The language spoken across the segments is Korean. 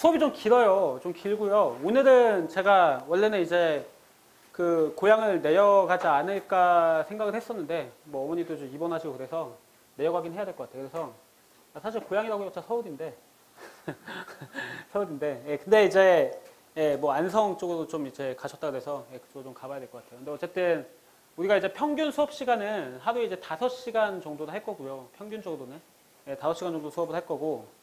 수업이 좀 길어요. 좀 길고요. 오늘은 제가 원래는 이제 그 고향을 내려가지 않을까 생각을 했었는데 뭐 어머니도 좀 입원하시고 그래서 내려가긴 해야 될 것 같아요. 그래서 사실 고향이라고 해봤자 서울인데 서울인데 예, 근데 이제 예, 뭐 안성 쪽으로 좀 이제 가셨다 그래서 예, 그쪽으로 좀 가봐야 될 것 같아요. 근데 어쨌든 우리가 이제 평균 수업 시간은 하루에 이제 5시간 정도는 할 거고요. 평균적으로는 예, 5시간 정도 수업을 할 거고.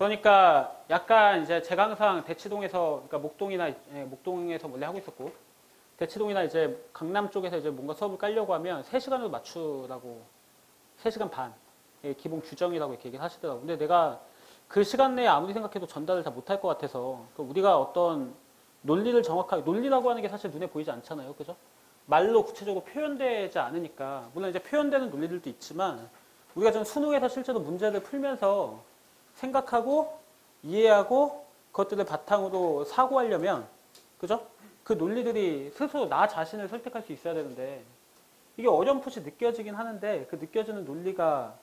그러니까 약간 이제 제가 항상 대치동에서 그러니까 목동이나 예, 목동에서 원래 하고 있었고 대치동이나 이제 강남 쪽에서 이제 뭔가 수업을 깔려고 하면 3시간으로 맞추라고 3시간 반 예, 기본 규정이라고 이렇게 얘기를 하시더라고요. 근데 내가 그 시간 내에 아무리 생각해도 전달을 다 못할 것 같아서 우리가 어떤 논리를 정확하게 논리라고 하는 게 사실 눈에 보이지 않잖아요. 그죠? 말로 구체적으로 표현되지 않으니까 물론 이제 표현되는 논리들도 있지만 우리가 좀 수능에서 실제로 문제를 풀면서 생각하고 이해하고 그것들을 바탕으로 사고하려면 그죠? 그 논리들이 스스로 나 자신을 설득할 수 있어야 되는데 이게 어렴풋이 느껴지긴 하는데 그 느껴지는 논리가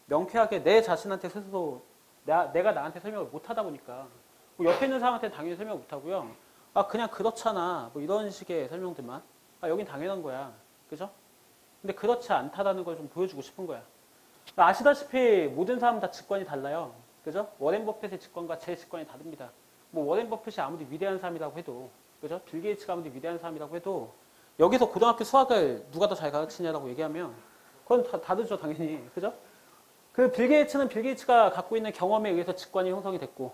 명쾌하게 내 자신한테 스스로 내가 나한테 설명을 못하다 보니까 뭐 옆에 있는 사람한테 당연히 설명 못하고요. 아 그냥 그렇잖아 뭐 이런 식의 설명들만 아 여긴 당연한 거야. 그죠? 근데 그렇지 않다라는 걸 좀 보여주고 싶은 거야. 아시다시피 모든 사람 다 직관이 달라요. 그죠? 워렌 버핏의 직관과 제 직관이 다릅니다. 뭐 워렌 버핏이 아무리 위대한 사람이라고 해도 그죠? 빌 게이츠가 아무리 위대한 사람이라고 해도 여기서 고등학교 수학을 누가 더 잘 가르치냐라고 얘기하면 그건 다르죠 당연히. 그죠? 그 빌 게이츠는 빌 게이츠가 갖고 있는 경험에 의해서 직관이 형성이 됐고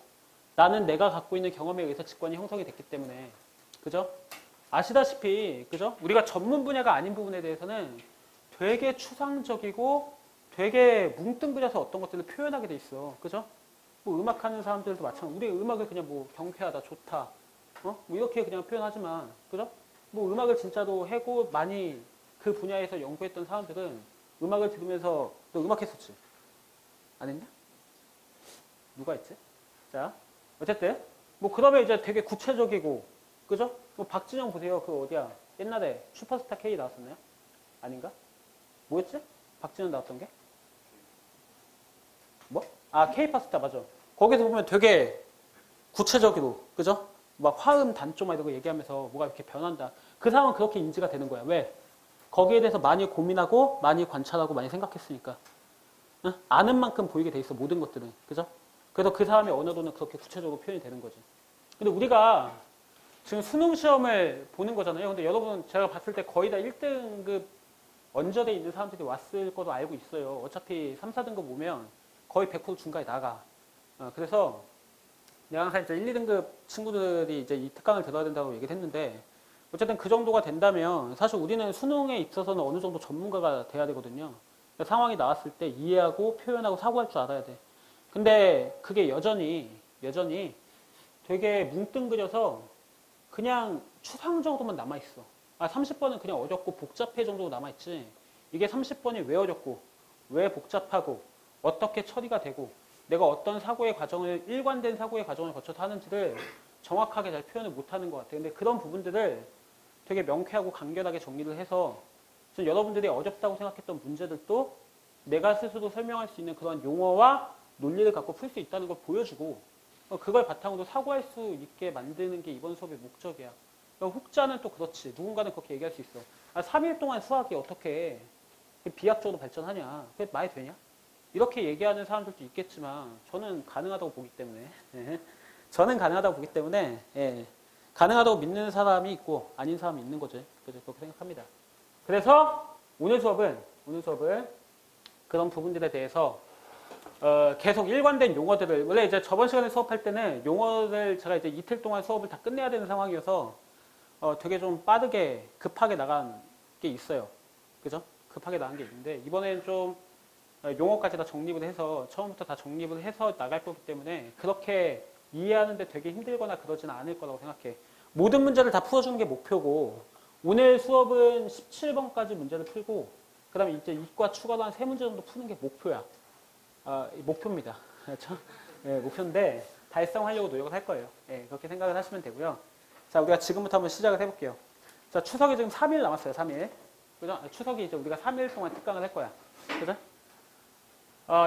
나는 내가 갖고 있는 경험에 의해서 직관이 형성이 됐기 때문에 그죠? 아시다시피 그죠? 우리가 전문 분야가 아닌 부분에 대해서는 되게 추상적이고 되게 뭉뚱그려서 어떤 것들을 표현하게 돼 있어. 그죠? 뭐 음악하는 사람들도 마찬가지로 우리 음악을 그냥 뭐 경쾌하다, 좋다, 뭐 이렇게 그냥 표현하지만, 그죠? 뭐 음악을 진짜로 해고 많이 그 분야에서 연구했던 사람들은 음악을 들으면서 너 음악 했었지? 안 했냐? 누가 했지? 자, 어쨌든 뭐 그러면 이제 되게 구체적이고, 그죠? 뭐 박진영 보세요. 그 어디야? 옛날에 슈퍼스타 K 나왔었나요? 아닌가? 뭐였지? 박진영 나왔던 게? 뭐? 아, K-파스타, 맞아. 거기서 보면 되게 구체적으로, 그죠? 막 화음, 단조 막 이런 거 얘기하면서 뭐가 이렇게 변한다. 그 사람은 그렇게 인지가 되는 거야. 왜? 거기에 대해서 많이 고민하고, 많이 관찰하고, 많이 생각했으니까. 응? 아는 만큼 보이게 돼 있어, 모든 것들은. 그죠? 그래서 그 사람의 언어로는 그렇게 구체적으로 표현이 되는 거지. 근데 우리가 지금 수능 시험을 보는 거잖아요. 근데 여러분, 제가 봤을 때 거의 다 1등급 언저리에 있는 사람들이 왔을 거도 알고 있어요. 어차피 3, 4등급 오면 거의 100% 중간에 나가. 그래서 내가 항상 이제 1, 2등급 친구들이 이제 이 특강을 들어야 된다고 얘기를 했는데 어쨌든 그 정도가 된다면 사실 우리는 수능에 있어서는 어느 정도 전문가가 돼야 되거든요. 그러니까 상황이 나왔을 때 이해하고 표현하고 사고할 줄 알아야 돼. 근데 그게 여전히 되게 뭉뚱그려서 그냥 추상적으로만 남아있어. 30번은 그냥 어렵고 복잡해 정도로 남아있지. 이게 30번이 왜 어렵고 왜 복잡하고 어떻게 처리가 되고 내가 어떤 사고의 과정을 일관된 사고의 과정을 거쳐서 하는지를 정확하게 잘 표현을 못하는 것 같아요. 근데 그런 부분들을 되게 명쾌하고 간결하게 정리를 해서 여러분들이 어렵다고 생각했던 문제들도 내가 스스로 설명할 수 있는 그런 용어와 논리를 갖고 풀 수 있다는 걸 보여주고 그걸 바탕으로 사고할 수 있게 만드는 게 이번 수업의 목적이야. 혹자는 또 그렇지. 누군가는 그렇게 얘기할 수 있어. 3일 동안 수학이 어떻게 비약적으로 발전하냐. 그게 말이 되냐? 이렇게 얘기하는 사람들도 있겠지만 저는 가능하다고 보기 때문에 저는 가능하다고 보기 때문에 가능하다고 믿는 사람이 있고 아닌 사람이 있는 거죠. 그래서 그렇게 생각합니다. 그래서 오늘 수업은 그런 부분들에 대해서 계속 일관된 용어들을 원래 이제 저번 시간에 수업할 때는 용어를 제가 이제 이틀 동안 수업을 다 끝내야 되는 상황이어서 되게 좀 빠르게 급하게 나간 게 있어요. 그죠? 급하게 나간 게 있는데 이번에는 좀 용어까지 다 정립을 해서 처음부터 다 정립을 해서 나갈 거기 때문에 그렇게 이해하는데 되게 힘들거나 그러지는 않을 거라고 생각해. 모든 문제를 다 풀어주는 게 목표고 오늘 수업은 17번까지 문제를 풀고 그 다음에 이제 이과 추가로 한 3문제 정도 푸는 게 목표야. 목표입니다. 그렇죠? 목표인데 달성하려고 노력을 할 거예요. 그렇게 생각을 하시면 되고요. 자, 우리가 지금부터 한번 시작을 해볼게요. 자, 추석이 지금 3일 남았어요. 3일. 그죠? 추석이 이제 우리가 3일 동안 특강을 할 거야. 그죠?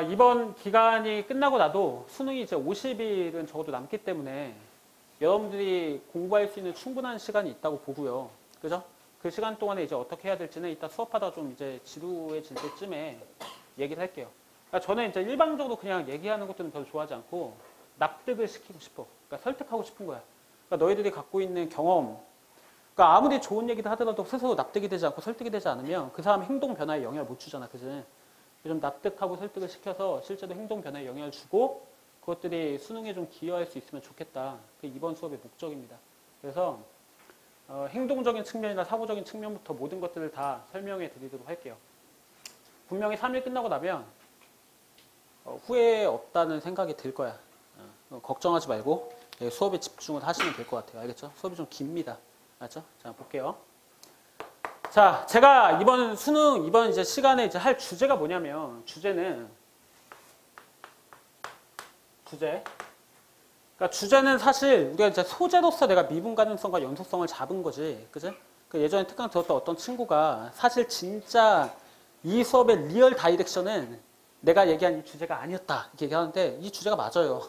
이번 기간이 끝나고 나도 수능이 이제 50일은 적어도 남기 때문에 여러분들이 공부할 수 있는 충분한 시간이 있다고 보고요. 그죠? 그 시간 동안에 이제 어떻게 해야 될지는 이따 수업하다 좀 이제 지루해질 때쯤에 얘기를 할게요. 그러니까 저는 이제 일방적으로 그냥 얘기하는 것들은 별로 좋아하지 않고 납득을 시키고 싶어. 그러니까 설득하고 싶은 거야. 그러니까 너희들이 갖고 있는 경험, 그러니까 아무리 좋은 얘기를 하더라도 스스로 납득이 되지 않고 설득이 되지 않으면 그 사람 행동 변화에 영향을 못 주잖아. 그지? 좀 납득하고 설득을 시켜서 실제로 행동 변화에 영향을 주고 그것들이 수능에 좀 기여할 수 있으면 좋겠다. 그게 이번 수업의 목적입니다. 그래서 행동적인 측면이나 사고적인 측면부터 모든 것들을 다 설명해 드리도록 할게요. 분명히 3일 끝나고 나면 후회 없다는 생각이 들 거야. 걱정하지 말고 수업에 집중을 하시면 될 것 같아요. 알겠죠? 수업이 좀 깁니다. 알죠? 자, 볼게요. 자, 제가 이번 수능, 이번 이제 시간에 이제 할 주제가 뭐냐면, 주제는, 그러니까 주제는 사실 우리가 이제 소재로서 내가 미분 가능성과 연속성을 잡은 거지. 그지? 그 예전에 특강 들었던 어떤 친구가 사실 진짜 이 수업의 리얼 다이렉션은 내가 얘기한 이 주제가 아니었다. 이렇게 얘기하는데 이 주제가 맞아요.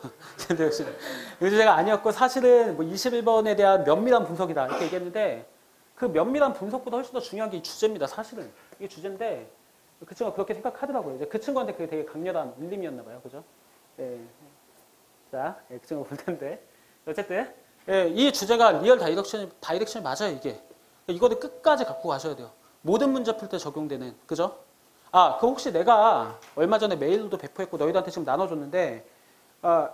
이 주제가 아니었고 사실은 뭐 21번에 대한 면밀한 분석이다. 이렇게 얘기했는데 그 면밀한 분석보다 훨씬 더 중요한 게 이 주제입니다. 사실은. 이게 주제인데 그 친구가 그렇게 생각하더라고요. 이제 그 친구한테 그게 되게 강렬한 울림이었나 봐요. 그죠? 네. 자, 그 친구가 볼 텐데. 어쨌든 이 주제가 리얼 다이렉션이 맞아요. 이게. 이거를 끝까지 갖고 가셔야 돼요. 모든 문제 풀 때 적용되는. 그죠? 그 혹시 내가 얼마 전에 메일로도 배포했고 너희들한테 지금 나눠줬는데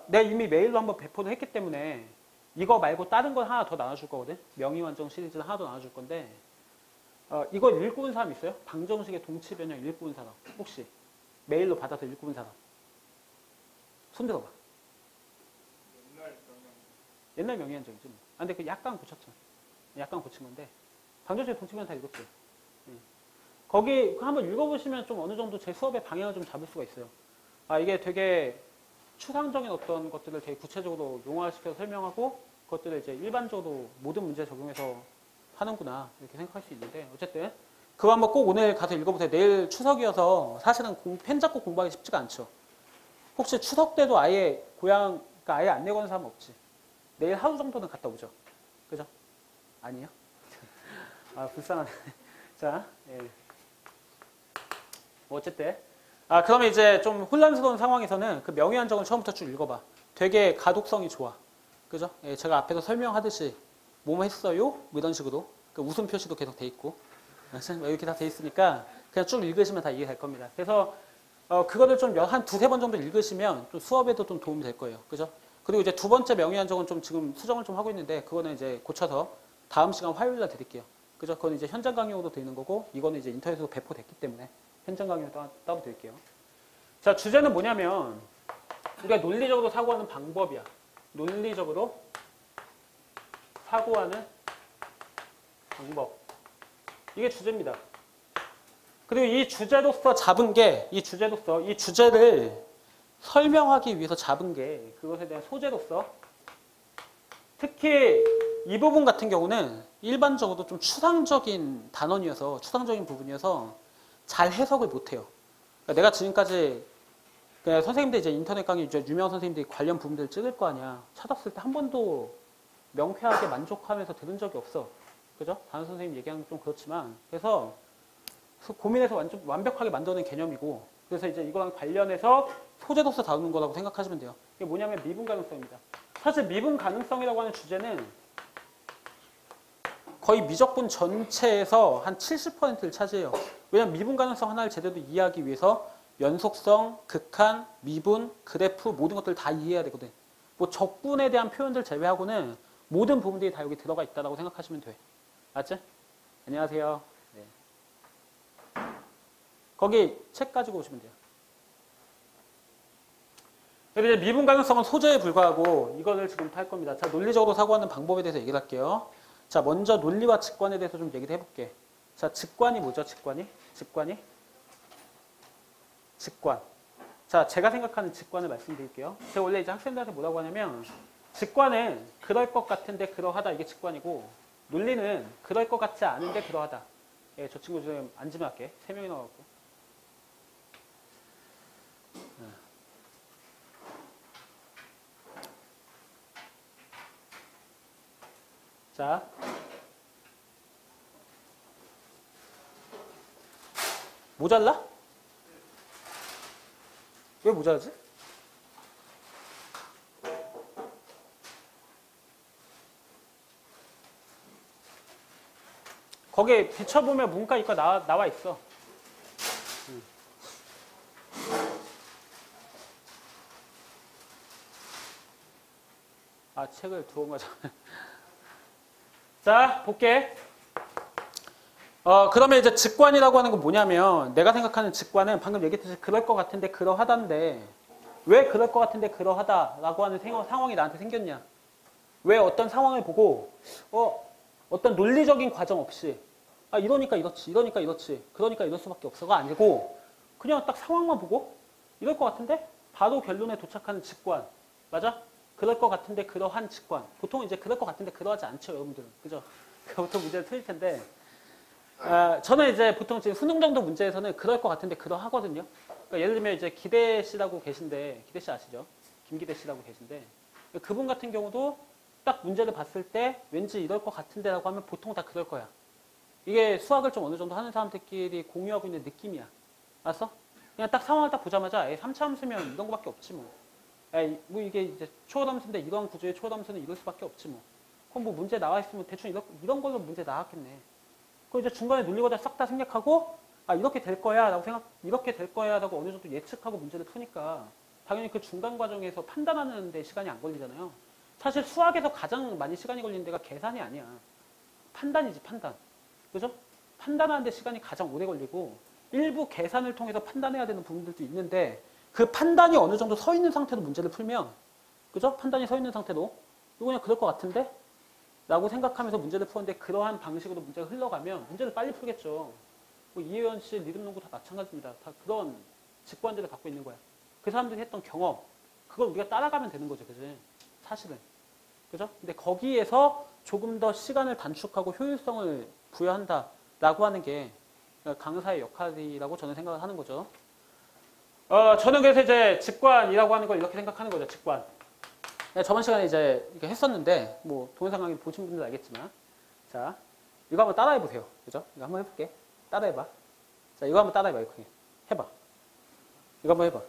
내가 이미 메일로 한번 배포를 했기 때문에 이거 말고 다른 걸 하나 더 나눠줄 거거든. 명의완정 시리즈를 하나 더 나눠줄 건데 이거 읽고 온 사람 있어요? 방정식의 동치 변형 읽고 온 사람 혹시 메일로 받아서 읽고 온 사람 손 들어봐. 옛날 명의완정이지. 근데 그 약간 고쳤죠. 약간 고친 건데 방정식의 동치 변형 다 읽었지. 거기 한번 읽어보시면 좀 어느 정도 제 수업의 방향을 좀 잡을 수가 있어요. 이게 되게 추상적인 어떤 것들을 되게 구체적으로 용화시켜서 설명하고 그것들을 이제 일반적으로 모든 문제에 적용해서 하는구나 이렇게 생각할 수 있는데 어쨌든 그거 한번 꼭 오늘 가서 읽어보세요. 내일 추석이어서 사실은 펜 잡고 공부하기 쉽지가 않죠. 혹시 추석 때도 아예 그러니까 아예 안 내고는 사람 없지. 내일 하루 정도는 갔다 오죠. 그죠? 아니요? 불쌍하네. 자, 예. 어쨌든 그러면 이제 좀 혼란스러운 상황에서는 그 명의안정을 처음부터 쭉 읽어봐. 되게 가독성이 좋아. 그죠? 예, 제가 앞에서 설명하듯이 뭐뭐 했어요? 뭐 이런 식으로 그 웃음 표시도 계속 돼 있고 이렇게 다 돼 있으니까 그냥 쭉 읽으시면 다 이해될 겁니다. 그래서 그거를 좀 한 두세 번 정도 읽으시면 좀 수업에도 좀 도움이 될 거예요. 그죠? 그리고 이제 두 번째 명의안정은 좀 지금 수정을 좀 하고 있는데 그거는 이제 고쳐서 다음 시간 화요일 날 드릴게요. 그죠? 그건 이제 현장 강의로도 되는 거고 이거는 이제 인터넷으로 배포됐기 때문에 현장 강의로 따로 드릴게요. 자, 주제는 뭐냐면 우리가 논리적으로 사고하는 방법이야. 논리적으로 사고하는 방법. 이게 주제입니다. 그리고 이 주제로서 잡은 게 이 주제를 설명하기 위해서 잡은 게 그것에 대한 소재로서 특히 이 부분 같은 경우는 일반적으로 좀 추상적인 단원이어서 추상적인 부분이어서 잘 해석을 못해요. 그러니까 내가 지금까지 그냥 선생님들 이제 인터넷 강의 이제 유명 선생님들이 관련 부분들을 찍을 거 아니야. 찾았을 때 한 번도 명쾌하게 만족하면서 들은 적이 없어. 그죠? 다른 선생님 얘기하는 건 좀 그렇지만 그래서 고민해서 완벽하게 만드는 개념이고 그래서 이제 이거랑 관련해서 소재로서 다루는 거라고 생각하시면 돼요. 이게 뭐냐면 미분 가능성입니다. 사실 미분 가능성이라고 하는 주제는 거의 미적분 전체에서 한 70%를 차지해요. 왜냐하면 미분 가능성 하나를 제대로 이해하기 위해서 연속성, 극한, 미분, 그래프 모든 것들을 다 이해해야 되거든. 뭐 적분에 대한 표현들 제외하고는 모든 부분들이 다 여기 들어가 있다고 생각하시면 돼. 맞지? 안녕하세요. 네. 거기 책 가지고 오시면 돼요. 그리고 이제 미분 가능성은 소재에 불과하고 이거를 지금 할 겁니다. 자, 논리적으로 사고하는 방법에 대해서 얘기를 할게요. 자, 먼저 논리와 직관에 대해서 좀 얘기를 해볼게. 자, 직관이 뭐죠? 직관. 자, 제가 생각하는 직관을 말씀드릴게요. 제가 원래 이제 학생들한테 뭐라고 하냐면 직관은 그럴 것 같은데 그러하다 이게 직관이고 논리는 그럴 것 같지 않은데 그러하다. 예, 저 친구 지금 앉으면 할게. 3명이 나와갖고. 자, 모자라? 왜 모자라지? 거기에 비춰보면 문과 이과 나와 있어. 아, 책을 두어 가져. 자, 볼게. 그러면 이제 직관이라고 하는 건 뭐냐면, 내가 생각하는 직관은 방금 얘기했듯이 그럴 것 같은데 그러하다인데, 왜 그럴 것 같은데 그러하다라고 하는 상황이 나한테 생겼냐? 왜 어떤 상황을 보고, 어떤 논리적인 과정 없이, 아, 이러니까 이렇지, 이러니까 이렇지, 그러니까 이럴 수밖에 없어가 아니고, 그냥 딱 상황만 보고, 이럴 것 같은데? 바로 결론에 도착하는 직관. 맞아? 그럴 것 같은데 그러한 직관. 보통 이제 그럴 것 같은데 그러하지 않죠, 여러분들은. 그죠? 보통 문제를 틀릴 텐데. 저는 이제 보통 지금 수능 정도 문제에서는 그럴 것 같은데 그러하거든요. 그러니까 예를 들면 이제 기대 씨라고 계신데, 기대 씨 아시죠? 김기대 씨라고 계신데, 그분 같은 경우도 딱 문제를 봤을 때 왠지 이럴 것 같은데라고 하면 보통 다 그럴 거야. 이게 수학을 좀 어느 정도 하는 사람들끼리 공유하고 있는 느낌이야. 알았어? 그냥 딱 상황을 딱 보자마자 3차 함수면 이런 거밖에 없지 뭐. 뭐 이게 이제 초월함수인데 이런 구조의 초월함수는 이럴 수밖에 없지 뭐. 그럼 뭐 문제 나와 있으면 대충 이런 걸로 문제 나왔겠네. 그럼 이제 중간에 논리고다 싹 다 생략하고 아 이렇게 될 거야 라고 이렇게 될 거야 라고 어느 정도 예측하고 문제를 푸니까 당연히 그 중간 과정에서 판단하는 데 시간이 안 걸리잖아요. 사실 수학에서 가장 많이 시간이 걸리는 데가 계산이 아니야. 판단이지, 판단. 그죠? 판단하는 데 시간이 가장 오래 걸리고 일부 계산을 통해서 판단해야 되는 부분들도 있는데 그 판단이 어느 정도 서 있는 상태로 문제를 풀면 그죠? 판단이 서 있는 상태로 이거 그냥 그럴 것 같은데? 라고 생각하면서 문제를 푸는데 그러한 방식으로 문제가 흘러가면 문제를 빨리 풀겠죠. 뭐 이혜연 씨, 리듬농구 다 마찬가지입니다. 다 그런 직관들을 갖고 있는 거야. 그 사람들이 했던 경험 그걸 우리가 따라가면 되는 거죠. 그지? 사실은. 그죠? 근데 거기에서 조금 더 시간을 단축하고 효율성을 부여한다라고 하는 게 강사의 역할이라고 저는 생각을 하는 거죠. 저는 그래서 이제 직관이라고 하는 걸 이렇게 생각하는 거죠. 직관. 저번 시간에 이제 이렇게 했었는데, 뭐, 동영상 강의 보신 분들 알겠지만. 자, 이거 한번 따라해 보세요. 그죠? 이거 한번 해볼게. 따라해봐. 자, 이거 한번 따라해봐. 이렇게. 해봐. 이거 한번 해봐.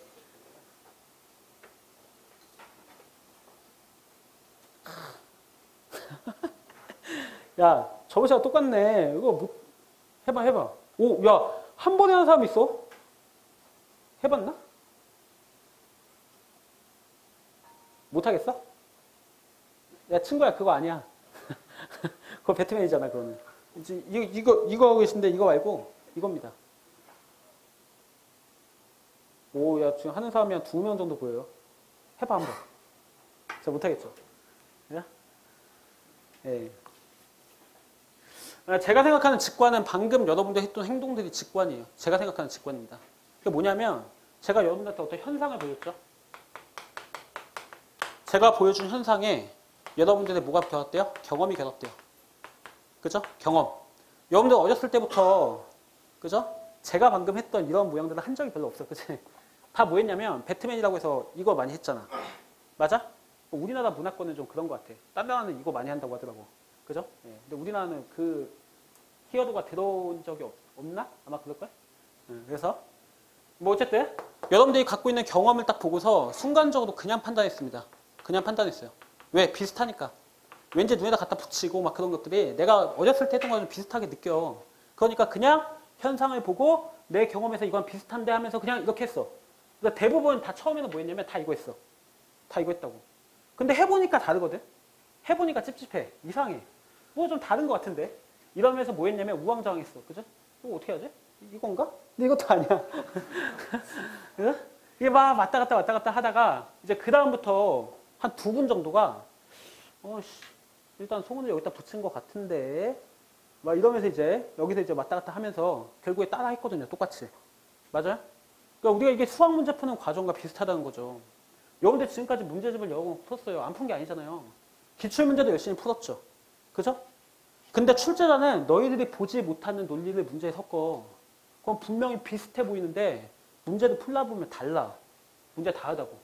야, 저번 시간 똑같네. 이거 뭐, 해봐. 오, 야, 한 번에 하는 사람 있어? 해봤나? 못하겠어? 야, 친구야, 그거 아니야. 그거 배트맨이잖아, 그거는. 이거 하고 계신데, 이거 말고, 이겁니다. 오, 야, 지금 하는 사람이 한 2명 정도 보여요. 해봐, 한번. 저 못하겠죠? 야? 예. 제가 생각하는 직관은 방금 여러분들 했던 행동들이 직관이에요. 제가 생각하는 직관입니다. 그게 뭐냐면, 제가 여러분들한테 어떤 현상을 보였죠? 제가 보여준 현상에 여러분들의 뭐가 결합돼요? 경험이 결합돼요. 그죠? 경험. 여러분들 어렸을 때부터, 그죠? 제가 방금 했던 이런 모양들은 한 적이 별로 없어. 그치? 다 뭐 했냐면, 배트맨이라고 해서 이거 많이 했잖아. 맞아? 우리나라 문화권은 좀 그런 것 같아. 딴 나라는 이거 많이 한다고 하더라고. 그죠? 예. 근데 우리나라는 그 키워드가 들어온 적이 없나? 아마 그럴걸? 그래서, 뭐 어쨌든, 여러분들이 갖고 있는 경험을 딱 보고서 순간적으로 그냥 판단했습니다. 그냥 판단했어요. 왜? 비슷하니까. 왠지 눈에다 갖다 붙이고 막 그런 것들이 내가 어렸을 때 했던 거랑 좀 비슷하게 느껴. 그러니까 그냥 현상을 보고 내 경험에서 이건 비슷한데 하면서 그냥 이렇게 했어. 그러니까 대부분 다 처음에는 뭐 했냐면 다 이거 했어. 다 이거 했다고. 근데 해보니까 다르거든? 해보니까 찝찝해. 이상해. 뭐 좀 다른 것 같은데? 이러면서 뭐 했냐면 우왕좌왕했어. 그죠? 이거 어떻게 하지? 이건가? 근데 이것도 아니야. 그죠? 이게 막 왔다 갔다 하다가 이제 그 다음부터 한 2분 정도가 일단 소문을 여기다 붙인 것 같은데 막 이러면서 이제 여기서 이제 왔다 갔다 하면서 결국에 따라 했거든요. 똑같이. 맞아요? 그러니까 우리가 이게 수학 문제 푸는 과정과 비슷하다는 거죠. 여러분들 지금까지 문제집을 여러 번 풀었어요. 안 푼 게 아니잖아요. 기출문제도 열심히 풀었죠. 그죠? 근데 출제자는 너희들이 보지 못하는 논리를 문제에 섞어. 그럼 분명히 비슷해 보이는데 문제를 풀다 보면 달라. 문제 다르다고.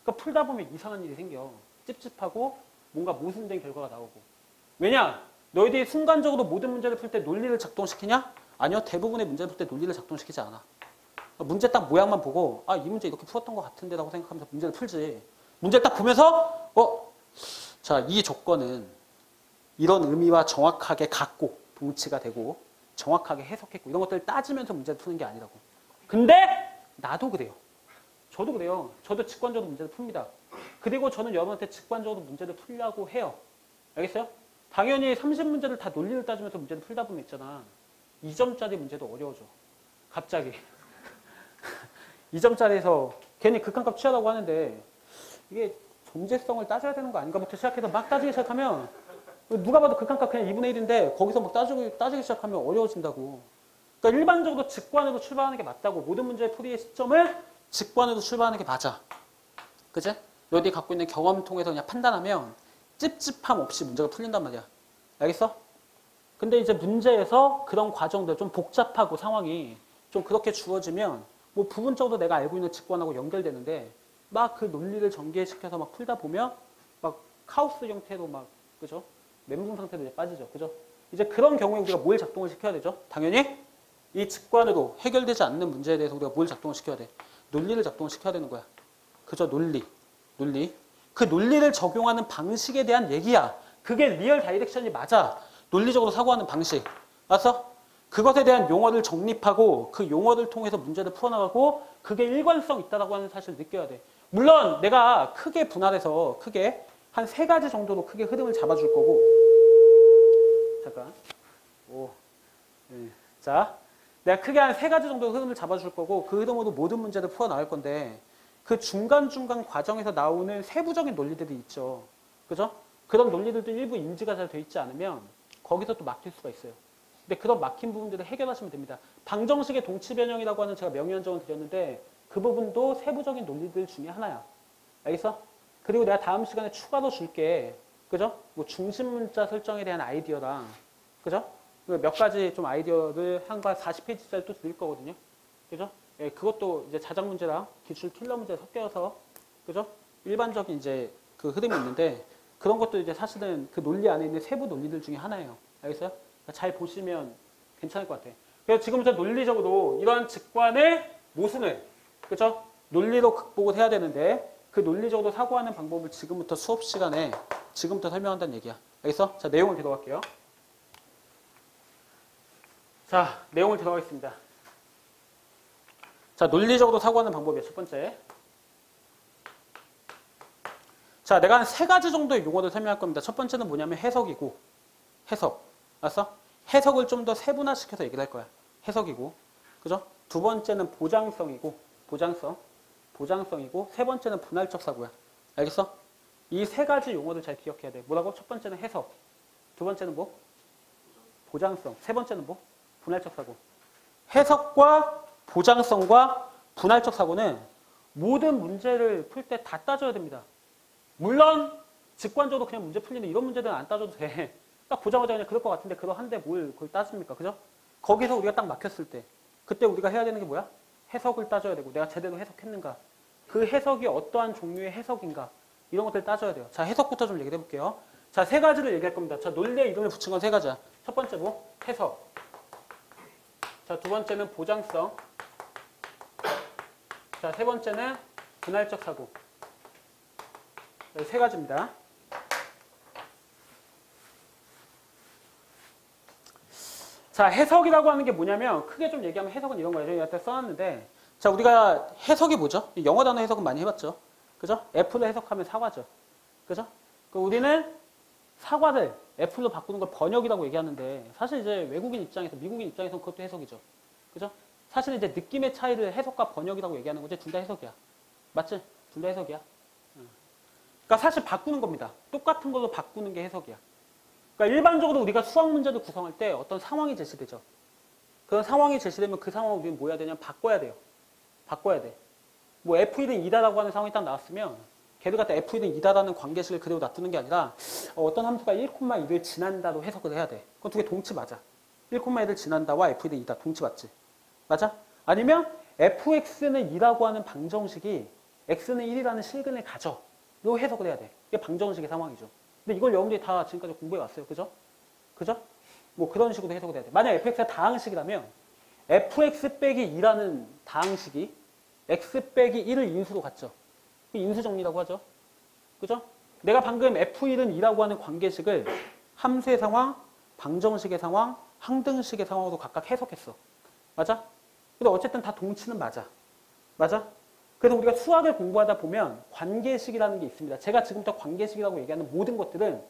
그러니까 풀다 보면 이상한 일이 생겨. 찝찝하고 뭔가 모순된 결과가 나오고. 왜냐? 너희들이 순간적으로 모든 문제를 풀 때 논리를 작동시키냐? 아니요. 대부분의 문제를 풀 때 논리를 작동시키지 않아. 문제 딱 모양만 보고 아, 이 문제 이렇게 풀었던 것 같은데 라고 생각하면서 문제를 풀지. 문제 딱 보면서 자, 이 조건은 이런 의미와 정확하게 같고 동치가 되고 정확하게 해석했고 이런 것들을 따지면서 문제를 푸는 게 아니라고. 근데 나도 그래요. 저도 그래요. 저도 직관적으로 문제를 풉니다. 그리고 저는 여러분한테 직관적으로 문제를 풀려고 해요. 알겠어요? 당연히 30문제를 다 논리를 따지면서 문제를 풀다 보면 있잖아. 2점짜리 문제도 어려워져. 갑자기. 2점짜리에서 괜히 극한값 취하라고 하는데 이게 존재성을 따져야 되는 거 아닌가부터 시작해서 막 따지기 시작하면 누가 봐도 극한값 그냥 2분의 1인데 거기서 막 따지기 시작하면 어려워진다고. 그러니까 일반적으로 직관으로 출발하는 게 맞다고. 모든 문제의 풀이의 시점을 직관으로 출발하는 게 맞아. 그치? 너희들이 갖고 있는 경험 통해서 그냥 판단하면 찝찝함 없이 문제가 풀린단 말이야. 알겠어? 근데 이제 문제에서 그런 과정들 좀 복잡하고 상황이 좀 그렇게 주어지면 뭐 부분적으로 내가 알고 있는 직관하고 연결되는데 막 그 논리를 전개시켜서 막 풀다 보면 막 카오스 형태로 막 그죠? 멘붕 상태로 이제 빠지죠. 그죠? 이제 그런 경우에 우리가 뭘 작동을 시켜야 되죠? 당연히 이 직관으로 해결되지 않는 문제에 대해서 우리가 뭘 작동을 시켜야 돼? 논리를 작동을 시켜야 되는 거야. 그죠? 논리. 그 논리를 적용하는 방식에 대한 얘기야. 그게 리얼 다이렉션이 맞아. 논리적으로 사고하는 방식. 알았어? 그것에 대한 용어를 정립하고 그 용어를 통해서 문제를 풀어나가고 그게 일관성 있다라고 하는 사실을 느껴야 돼. 물론 내가 크게 분할해서 크게 한 3가지 정도로 크게 흐름을 잡아줄 거고 잠깐 자, 내가 크게 한 3가지 정도 흐름을 잡아줄 거고 그 흐름으로 모든 문제를 풀어나갈 건데 그 중간중간 과정에서 나오는 세부적인 논리들이 있죠. 그죠? 그런 논리들도 일부 인지가 잘 돼 있지 않으면 거기서 또 막힐 수가 있어요. 근데 그런 막힌 부분들을 해결하시면 됩니다. 방정식의 동치 변형이라고 하는 제가 명의연정을 드렸는데 그 부분도 세부적인 논리들 중에 하나야. 알겠어? 그리고 내가 다음 시간에 추가로 줄게. 그죠? 뭐 중심 문자 설정에 대한 아이디어랑 그죠? 몇 가지 좀 아이디어를 한 40페이지짜리 또 드릴 거거든요. 그죠? 예, 그것도 이제 자작 문제랑 기출 킬러 문제 섞여서 그죠? 일반적인 이제 그 흐름이 있는데 그런 것도 이제 사실은 그 논리 안에 있는 세부 논리들 중에 하나예요. 알겠어요? 잘 보시면 괜찮을 것 같아요. 그래서 지금부터 논리적으로 이러한 직관의 모순을 그죠? 논리로 극복을 해야 되는데 그 논리적으로 사고하는 방법을 지금부터 수업 시간에 지금부터 설명한다는 얘기야. 알겠어? 자, 내용을 들어갈게요. 자, 내용을 들어가겠습니다. 자, 논리적으로 사고하는 방법이에요. 첫 번째. 자, 내가 한 3가지 정도의 용어를 설명할 겁니다. 첫 번째는 뭐냐면 해석이고 해석. 알았어? 해석을 좀 더 세분화시켜서 얘기를 할 거야. 해석이고. 그죠? 두 번째는 보장성이고 보장성이고 세 번째는 분할적 사고야. 알겠어? 이 3가지 용어를 잘 기억해야 돼. 뭐라고? 첫 번째는 해석. 두 번째는 뭐? 보장성. 세 번째는 뭐? 분할적 사고. 해석과 보장성과 분할적 사고는 모든 문제를 풀 때 다 따져야 됩니다. 물론 직관적으로 그냥 문제 풀리는 이런 문제들은 안 따져도 돼. 딱 보자마자 그냥 그럴 것 같은데 그러한데 뭘 그걸 따집니까? 그죠? 거기서 우리가 딱 막혔을 때 그때 우리가 해야 되는 게 뭐야? 해석을 따져야 되고 내가 제대로 해석했는가? 그 해석이 어떠한 종류의 해석인가? 이런 것들 따져야 돼요. 자, 해석부터 좀 얘기해 볼게요. 자, 3가지를 얘기할 겁니다. 자, 논리에 이름을 붙인 건 3가지야. 첫 번째 뭐? 해석. 자, 두 번째는 보장성. 자, 세 번째는 분할적 사고. 3가지입니다. 자, 해석이라고 하는 게 뭐냐면 크게 좀 얘기하면 해석은 이런 거예요. 여기 앞에 써놨는데 자, 우리가 해석이 뭐죠? 영어 단어 해석은 많이 해봤죠. 그죠? 애플로 해석하면 사과죠. 그죠? 우리는 사과를 애플로 바꾸는 걸 번역이라고 얘기하는데 사실 이제 외국인 입장에서 미국인 입장에서 그것도 해석이죠. 그죠? 사실 이제 느낌의 차이를 해석과 번역이라고 얘기하는 거지 둘 다 해석이야. 맞지? 둘 다 해석이야. 그러니까 사실 바꾸는 겁니다. 똑같은 걸로 바꾸는 게 해석이야. 그러니까 일반적으로 우리가 수학 문제를 구성할 때 어떤 상황이 제시되죠. 그런 상황이 제시되면 그 상황을 우리는 뭐 해야 되냐면 바꿔야 돼요. 바꿔야 돼. 뭐 F1은 2다라고 하는 상황이 딱 나왔으면 걔들 갖다 F1은 2다라는 관계식을 그대로 놔두는 게 아니라 어떤 함수가 1,2를 지난다로 해석을 해야 돼. 그건 두 개 동치 맞아. 1,1을 지난다와 F1은 2다. 동치 맞지? 맞아? 아니면 fx는 2라고 하는 방정식이 x는 1이라는 실근을 가져. 요 해석을 해야 돼. 이게 방정식의 상황이죠. 근데 이걸 여러분들이 다 지금까지 공부해 왔어요. 그죠? 그죠? 뭐 그런 식으로 해석이 돼야 돼. 만약 fx가 다항식이라면 fx 빼기 2라는 다항식이 x 빼기 1을 인수로 갖죠. 인수 정리라고 하죠. 그죠? 내가 방금 f1은 2라고 하는 관계식을 함수의 상황, 방정식의 상황, 항등식의 상황으로 각각 해석했어. 맞아? 근데 어쨌든 다 동치는 맞아. 맞아? 그래서 우리가 수학을 공부하다 보면 관계식이라는 게 있습니다. 제가 지금부터 관계식이라고 얘기하는 모든 것들은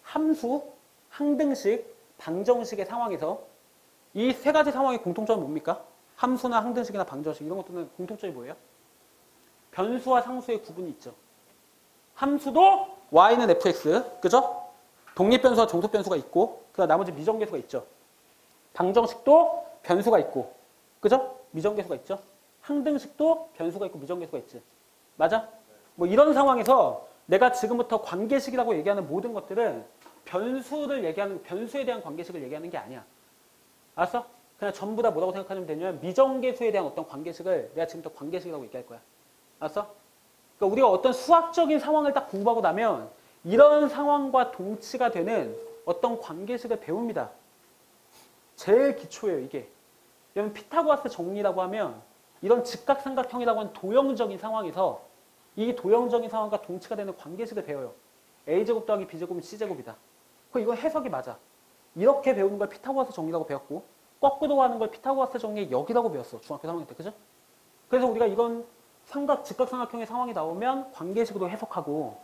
함수, 항등식, 방정식의 상황에서 이 세 가지 상황의 공통점은 뭡니까? 함수나 항등식이나 방정식 이런 것들은 공통점이 뭐예요? 변수와 상수의 구분이 있죠. 함수도 y는 fx, 그죠? 독립변수와 종속변수가 있고 그다음 나머지 미정계수가 있죠. 방정식도 변수가 있고, 그죠? 미정계수가 있죠. 항등식도 변수가 있고 미정계수가 있지. 맞아? 뭐 이런 상황에서 내가 지금부터 관계식이라고 얘기하는 모든 것들은 변수를 얘기하는, 변수에 대한 관계식을 얘기하는 게 아니야. 알았어? 그냥 전부 다 뭐라고 생각하면 되냐면 미정계수에 대한 어떤 관계식을 내가 지금부터 관계식이라고 얘기할 거야. 알았어? 그러니까 우리가 어떤 수학적인 상황을 딱 공부하고 나면 이런 상황과 동치가 되는 어떤 관계식을 배웁니다. 제일 기초예요, 이게. 여러분 피타고라스 정리라고 하면 이런 직각삼각형이라고 하는 도형적인 상황에서 이 도형적인 상황과 동치가 되는 관계식을 배워요. a제곱 더하기 b제곱은 c제곱이다. 그럼 이건 해석이 맞아. 이렇게 배우는 걸 피타고라스 정리라고 배웠고 거꾸로 하는 걸 피타고라스 정리의 역이라고 배웠어. 중학교 3학년 때. 그죠? 그래서 우리가 이런 직각삼각형의 상황이 나오면 관계식으로 해석하고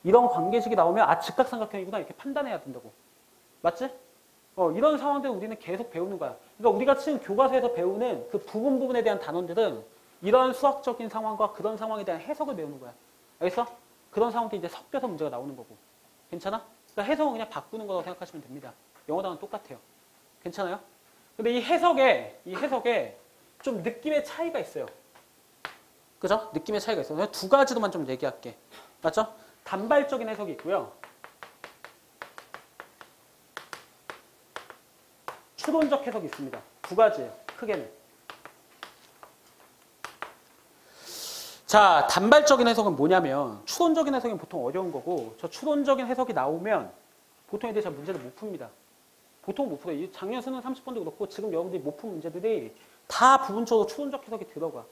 이런 관계식이 나오면 아 직각삼각형이구나 이렇게 판단해야 된다고. 맞지? 이런 상황들 우리는 계속 배우는 거야. 그러니까 우리가 지금 교과서에서 배우는 그 부분에 대한 단원들은 이런 수학적인 상황과 그런 상황에 대한 해석을 배우는 거야. 알겠어? 그런 상황도 이제 섞여서 문제가 나오는 거고. 괜찮아? 그러니까 해석은 그냥 바꾸는 거라고 생각하시면 됩니다. 영어 단원 똑같아요. 괜찮아요? 근데 이 해석에 좀 느낌의 차이가 있어요. 그죠? 느낌의 차이가 있어요. 두 가지로만 좀 얘기할게. 맞죠? 단발적인 해석이 있고요. 추론적 해석이 있습니다. 두 가지예요. 크게는. 자, 단발적인 해석은 뭐냐면 추론적인 해석은 보통 어려운 거고 저 추론적인 해석이 나오면 보통 애들이 잘 문제를 못 풉니다. 보통 못 풀어요. 작년 수능 30번도 그렇고 지금 여러분들이 못 푼 문제들이 다 부분적으로 추론적 해석이 들어가.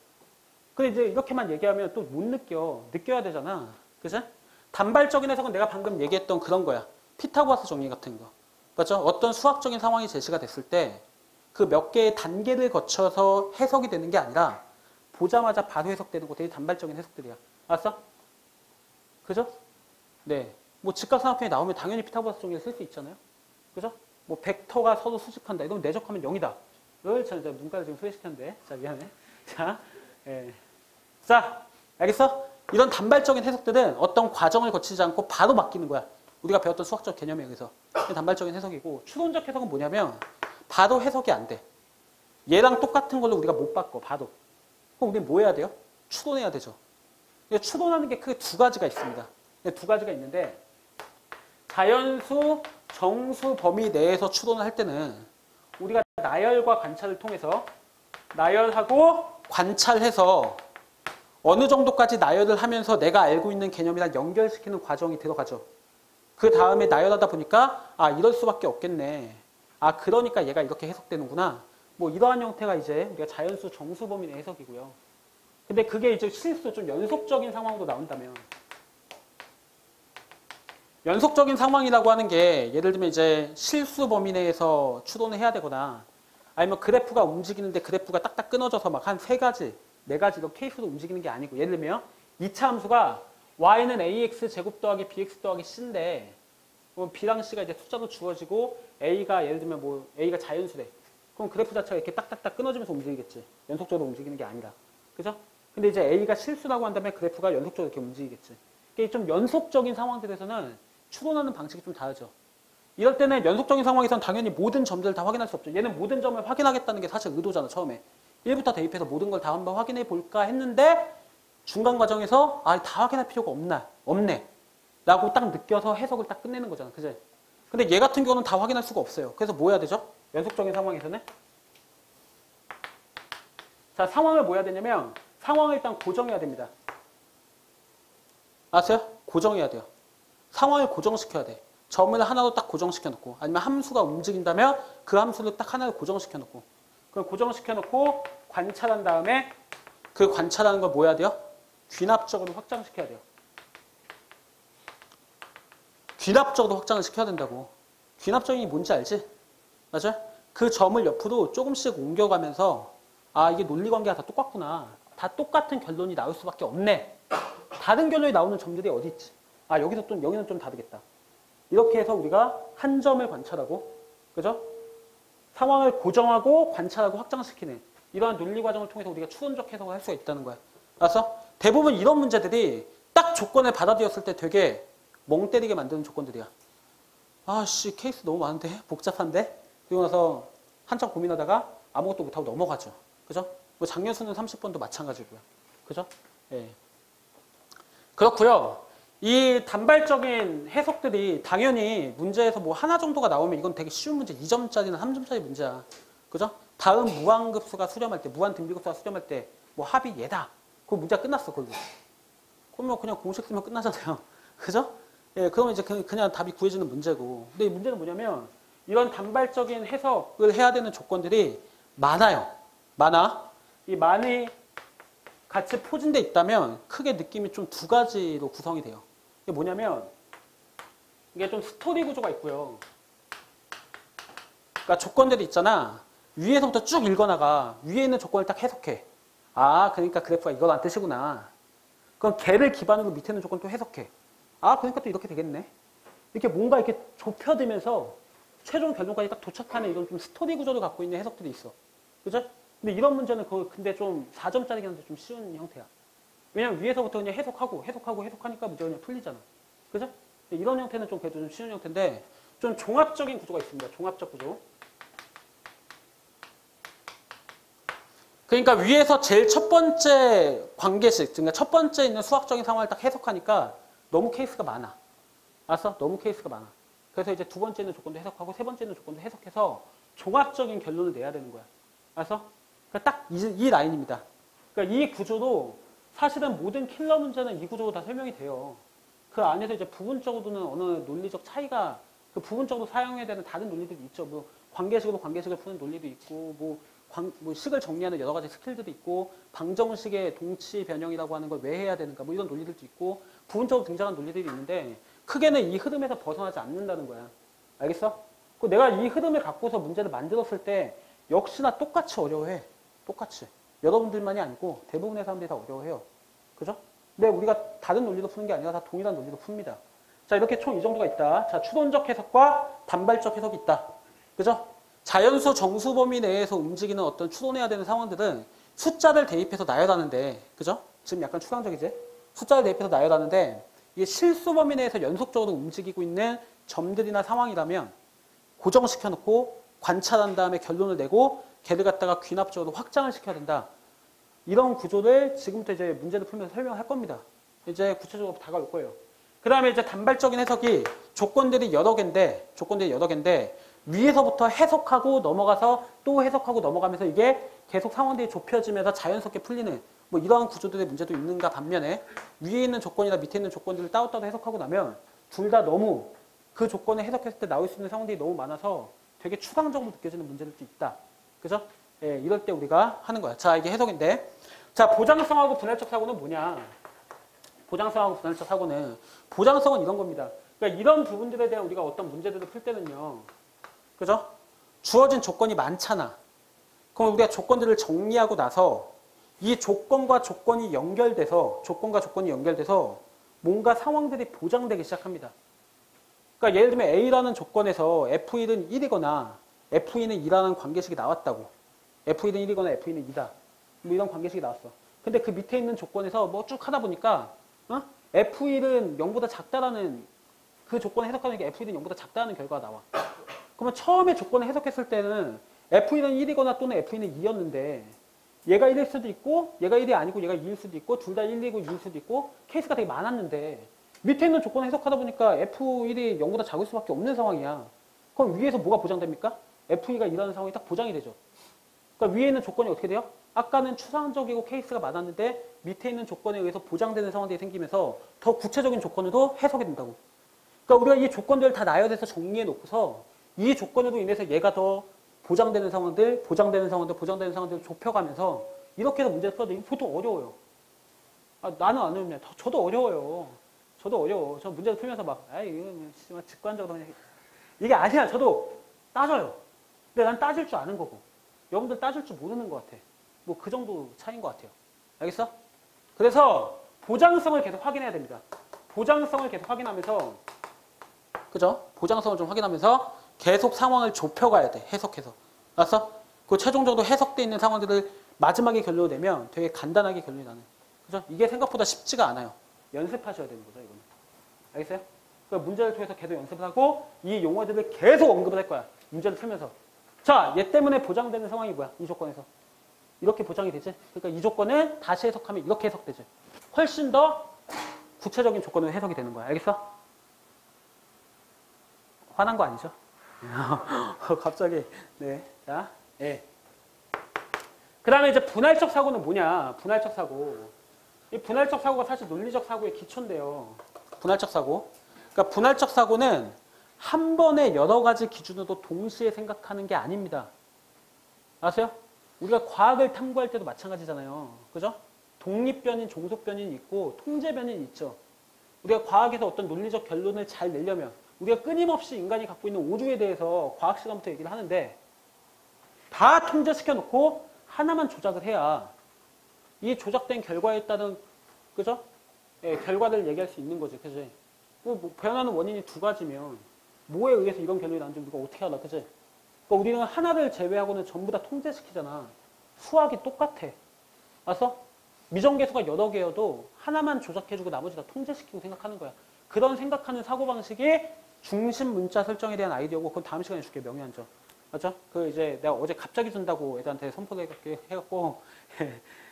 근데 이제 이렇게만 얘기하면 또 못 느껴야 되잖아. 그죠? 단발적인 해석은 내가 방금 얘기했던 그런 거야. 피타고라스 정리 같은 거. 맞죠? 어떤 수학적인 상황이 제시가 됐을 때 그 몇 개의 단계를 거쳐서 해석이 되는 게 아니라 보자마자 바로 해석되는 것들이 단발적인 해석들이야. 알았어? 그죠? 네. 뭐 직각삼각형이 나오면 당연히 피타고라스 정리를 쓸 수 있잖아요. 그죠? 뭐 벡터가 서로 수직한다. 이러면 내적하면 0이다. 제가 눈가를 지금 소외시켰는데. 자, 미안해. 자, 예. 자, 알겠어? 이런 단발적인 해석들은 어떤 과정을 거치지 않고 바로 바뀌는 거야. 우리가 배웠던 수학적 개념에 의해서. 단발적인 해석이고 추론적 해석은 뭐냐면 바로 해석이 안 돼. 얘랑 똑같은 걸로 우리가 못 바꿔. 바로. 그럼 우리는 뭐 해야 돼요? 추론해야 되죠. 추론하는 게 크게 두 가지가 있습니다. 두 가지가 있는데 자연수, 정수 범위 내에서 추론을 할 때는 우리가 나열과 관찰을 통해서 나열하고 관찰해서 어느 정도까지 나열을 하면서 내가 알고 있는 개념이랑 연결시키는 과정이 들어가죠. 그 다음에 나열하다 보니까 아 이럴 수밖에 없겠네. 아 그러니까 얘가 이렇게 해석되는구나. 뭐 이러한 형태가 이제 우리가 자연수 정수 범위 내 해석이고요. 근데 그게 이제 실수 좀 연속적인 상황으로 나온다면 연속적인 상황이라고 하는 게 예를 들면 이제 실수 범위 내에서 추론을 해야 되거나 아니면 그래프가 움직이는데 그래프가 딱딱 끊어져서 막 한 3가지, 4가지 이런 케이스로 움직이는 게 아니고 예를 들면 2차 함수가 y는 ax 제곱 더하기 bx 더하기 c인데 b랑 c가 이제 숫자로 주어지고 a가 예를 들면 뭐 a가 자연수래. 그럼 그래프 자체가 이렇게 딱딱딱 끊어지면서 움직이겠지. 연속적으로 움직이는 게 아니라. 그죠? 근데 이제 a가 실수라고 한다면 그래프가 연속적으로 이렇게 움직이겠지. 이게 좀 연속적인 상황들에서는 추론하는 방식이 좀 다르죠. 이럴 때는 연속적인 상황에서는 당연히 모든 점들을 다 확인할 수 없죠. 얘는 모든 점을 확인하겠다는 게 사실 의도잖아, 처음에. 1부터 대입해서 모든 걸 다 한번 확인해 볼까 했는데 중간 과정에서 아, 다 확인할 필요가 없네. 라고 딱 느껴서 해석을 딱 끝내는 거잖아. 그지? 근데 얘 같은 경우는 다 확인할 수가 없어요. 그래서 뭐 해야 되죠? 연속적인 상황에서는? 자, 상황을 뭐 해야 되냐면 상황을 일단 고정해야 됩니다. 아세요? 고정해야 돼요. 상황을 고정시켜야 돼. 점을 하나로 딱 고정시켜 놓고 아니면 함수가 움직인다면 그 함수를 딱 하나로 고정시켜 놓고 그럼 고정시켜 놓고 관찰한 다음에 그 관찰하는 걸 뭐 해야 돼요? 귀납적으로 확장시켜야 돼요. 귀납적으로 확장을 시켜야 된다고. 귀납적이 뭔지 알지? 맞아? 그 점을 옆으로 조금씩 옮겨가면서 아 이게 논리관계가 다 똑같구나. 다 똑같은 결론이 나올 수밖에 없네. 다른 결론이 나오는 점들이 어디 있지? 아 여기서 또 여기는 좀 다르겠다. 이렇게 해서 우리가 한 점을 관찰하고 그죠? 상황을 고정하고 관찰하고 확장시키는 이러한 논리 과정을 통해서 우리가 추론적 해석을 할 수가 있다는 거야. 그래서 대부분 이런 문제들이 딱 조건을 받아들였을 때 되게 멍 때리게 만드는 조건들이야. 아씨 케이스 너무 많은데 복잡한데 그러고 나서 한참 고민하다가 아무것도 못하고 넘어가죠. 그죠? 뭐 작년 수능 30번도 마찬가지고요. 그죠? 예. 그렇고요. 이 단발적인 해석들이 당연히 문제에서 뭐 하나 정도가 나오면 이건 되게 쉬운 문제, 2점짜리나 3점짜리 문제야. 그죠? 다음 무한급수가 수렴할 때, 무한등비급수가 수렴할 때 뭐 합이 얘다. 그 문제가 끝났어, 거기. 그러면 그냥 공식 쓰면 끝나잖아요. 그죠? 예, 그러면 이제 그냥 답이 구해지는 문제고. 근데 이 문제는 뭐냐면 이런 단발적인 해석을 해야 되는 조건들이 많아요. 많아. 이 많이 같이 포진돼 있다면 크게 느낌이 좀 두 가지로 구성이 돼요. 이게 뭐냐면 이게 좀 스토리 구조가 있고요. 그러니까 조건들이 있잖아. 위에서부터 쭉 읽어나가. 위에 있는 조건을 딱 해석해. 아, 그러니까 그래프가 이거란 뜻이구나. 그럼 걔를 기반으로 밑에 있는 조건 또 해석해. 아, 그러니까 또 이렇게 되겠네. 이렇게 뭔가 이렇게 좁혀지면서 최종 결론까지 딱 도착하는 이런 좀 스토리 구조를 갖고 있는 해석들이 있어. 그죠? 근데 이런 문제는 근데 좀 4점짜리긴 한데 좀 쉬운 형태야. 왜냐면 위에서부터 그냥 해석하니까 문제가 그냥 풀리잖아. 그죠? 이런 형태는 좀 그래도 좀 쉬운 형태인데 좀 종합적인 구조가 있습니다. 종합적 구조. 그러니까 위에서 제일 첫 번째 관계식, 그러니까 첫 번째 있는 수학적인 상황을 딱 해석하니까 너무 케이스가 많아. 알았어? 너무 케이스가 많아. 그래서 이제 두 번째 있는 조건도 해석하고 세 번째 있는 조건도 해석해서 종합적인 결론을 내야 되는 거야. 알았어? 그러니까 딱 이 라인입니다. 그러니까 이 구조도 사실은 모든 킬러 문제는 이 구조로 다 설명이 돼요. 그 안에서 이제 부분적으로는 어느 논리적 차이가 그 부분적으로 사용해야 되는 다른 논리들이 있죠. 뭐 관계식으로 관계식을 푸는 논리도 있고 뭐 식을 정리하는 여러 가지 스킬들도 있고 방정식의 동치 변형이라고 하는 걸 왜 해야 되는가 뭐 이런 논리들도 있고 부분적으로 등장한 논리들이 있는데 크게는 이 흐름에서 벗어나지 않는다는 거야. 알겠어? 내가 이 흐름을 갖고서 문제를 만들었을 때 역시나 똑같이 어려워해. 똑같이. 여러분들만이 아니고 대부분의 사람들이 다 어려워해요. 그죠? 근데 우리가 다른 논리로 푸는 게 아니라 다 동일한 논리로 풉니다. 자, 이렇게 총 이 정도가 있다. 자, 추론적 해석과 단발적 해석이 있다. 그죠? 자연수 정수 범위 내에서 움직이는 어떤 추론해야 되는 상황들은 숫자를 대입해서 나열하는데, 그죠? 지금 약간 추상적이지? 숫자를 대입해서 나열하는데, 이게 실수 범위 내에서 연속적으로 움직이고 있는 점들이나 상황이라면 고정시켜놓고 관찰한 다음에 결론을 내고 걔를 갖다가 귀납적으로 확장을 시켜야 된다. 이런 구조를 지금부터 이제 문제를 풀면서 설명할 겁니다. 이제 구체적으로 다가올 거예요. 그 다음에 이제 단발적인 해석이 조건들이 여러 개인데 위에서부터 해석하고 넘어가서 또 해석하고 넘어가면서 이게 계속 상황들이 좁혀지면서 자연스럽게 풀리는 뭐 이러한 구조들의 문제도 있는가 반면에 위에 있는 조건이나 밑에 있는 조건들을 따로따로 해석하고 나면 둘 다 너무 그 조건을 해석했을 때 나올 수 있는 상황들이 너무 많아서 되게 추상적으로 느껴지는 문제들도 있다. 그죠? 예, 이럴 때 우리가 하는 거야. 자, 이게 해석인데. 자, 보장성하고 분할적 사고는 뭐냐? 보장성하고 분할적 사고는 보장성은 이런 겁니다. 그러니까 이런 부분들에 대한 우리가 어떤 문제들을 풀 때는요. 그죠? 주어진 조건이 많잖아. 그럼 우리가 조건들을 정리하고 나서 이 조건과 조건이 연결돼서 뭔가 상황들이 보장되기 시작합니다. 그러니까 예를 들면 A라는 조건에서 F1은 1이거나 F2는 2라는 관계식이 나왔다고. F1은 1이거나 F2는 2다. 뭐 이런 관계식이 나왔어. 근데 그 밑에 있는 조건에서 뭐 쭉 하다 보니까 F1은 0보다 작다라는 그 조건을 해석하니까 F1은 0보다 작다는 결과가 나와. 그러면 처음에 조건을 해석했을 때는 F1은 1이거나 또는 F2는 2였는데 얘가 1일 수도 있고 얘가 1이 아니고 얘가 2일 수도 있고 둘 다 1이고 2일 수도 있고 케이스가 되게 많았는데 밑에 있는 조건을 해석하다 보니까 F1이 0보다 작을 수밖에 없는 상황이야. 그럼 위에서 뭐가 보장됩니까? F2가 일하는 상황이 딱 보장이 되죠. 그러니까 위에 있는 조건이 어떻게 돼요? 아까는 추상적이고 케이스가 많았는데 밑에 있는 조건에 의해서 보장되는 상황들이 생기면서 더 구체적인 조건으로 해석이 된다고. 그러니까 우리가 이 조건들을 다 나열해서 정리해 놓고서 이 조건으로 인해서 얘가 더 보장되는 상황들, 보장되는 상황들, 보장되는 상황들을 좁혀가면서 이렇게 해서 문제를 풀어도 보통 어려워요. 아, 나는 안 어렵냐. 저도 어려워요. 저도 어려워. 저 문제를 풀면서 막, 아이, 이건 직관적으로 그냥. 이게 아니야. 저도 따져요. 근데 난 따질 줄 아는 거고. 여러분들 따질 줄 모르는 것 같아. 뭐 그 정도 차이인 것 같아요. 알겠어? 그래서 보장성을 계속 확인해야 됩니다. 보장성을 계속 확인하면서, 그죠? 보장성을 좀 확인하면서 계속 상황을 좁혀가야 돼. 해석해서. 알았어? 그 최종적으로 해석돼 있는 상황들을 마지막에 결론을 내면 되게 간단하게 결론이 나는. 그죠? 이게 생각보다 쉽지가 않아요. 연습하셔야 되는 거죠, 이거는. 알겠어요? 그 문제를 통해서 계속 연습을 하고 이 용어들을 계속 언급을 할 거야. 문제를 풀면서. 자, 얘 때문에 보장되는 상황이 뭐야? 이 조건에서. 이렇게 보장이 되지? 그러니까 이 조건을 다시 해석하면 이렇게 해석되지. 훨씬 더 구체적인 조건으로 해석이 되는 거야. 알겠어? 화난 거 아니죠? 갑자기. 네. 자, 예. 그 다음에 이제 분할적 사고는 뭐냐? 분할적 사고. 이 분할적 사고가 사실 논리적 사고의 기초인데요. 분할적 사고. 그러니까 분할적 사고는 한 번에 여러 가지 기준으로 동시에 생각하는 게 아닙니다. 아세요? 우리가 과학을 탐구할 때도 마찬가지잖아요. 그죠? 독립변인, 종속변인이 있고 통제변인이 있죠. 우리가 과학에서 어떤 논리적 결론을 잘 내려면 우리가 끊임없이 인간이 갖고 있는 오류에 대해서 과학 시간부터 얘기를 하는데 다 통제시켜 놓고 하나만 조작을 해야 이 조작된 결과에 따른, 그죠? 예, 결과를 얘기할 수 있는 거지. 그지? 뭐 변하는 원인이 두 가지면 뭐에 의해서 이런 결론이 나는지 우리가 어떻게 알아. 그지? 그러니까 우리는 하나를 제외하고는 전부 다 통제시키잖아. 수학이 똑같아. 알았어? 미정계수가 여러 개여도 하나만 조작해주고 나머지 다 통제시키고 생각하는 거야. 그런 생각하는 사고방식이 중심 문자 설정에 대한 아이디어고 그건 다음 시간에 줄게. 명의한정. 맞죠? 그 이제 내가 어제 갑자기 준다고 애들한테 선포를 해갖고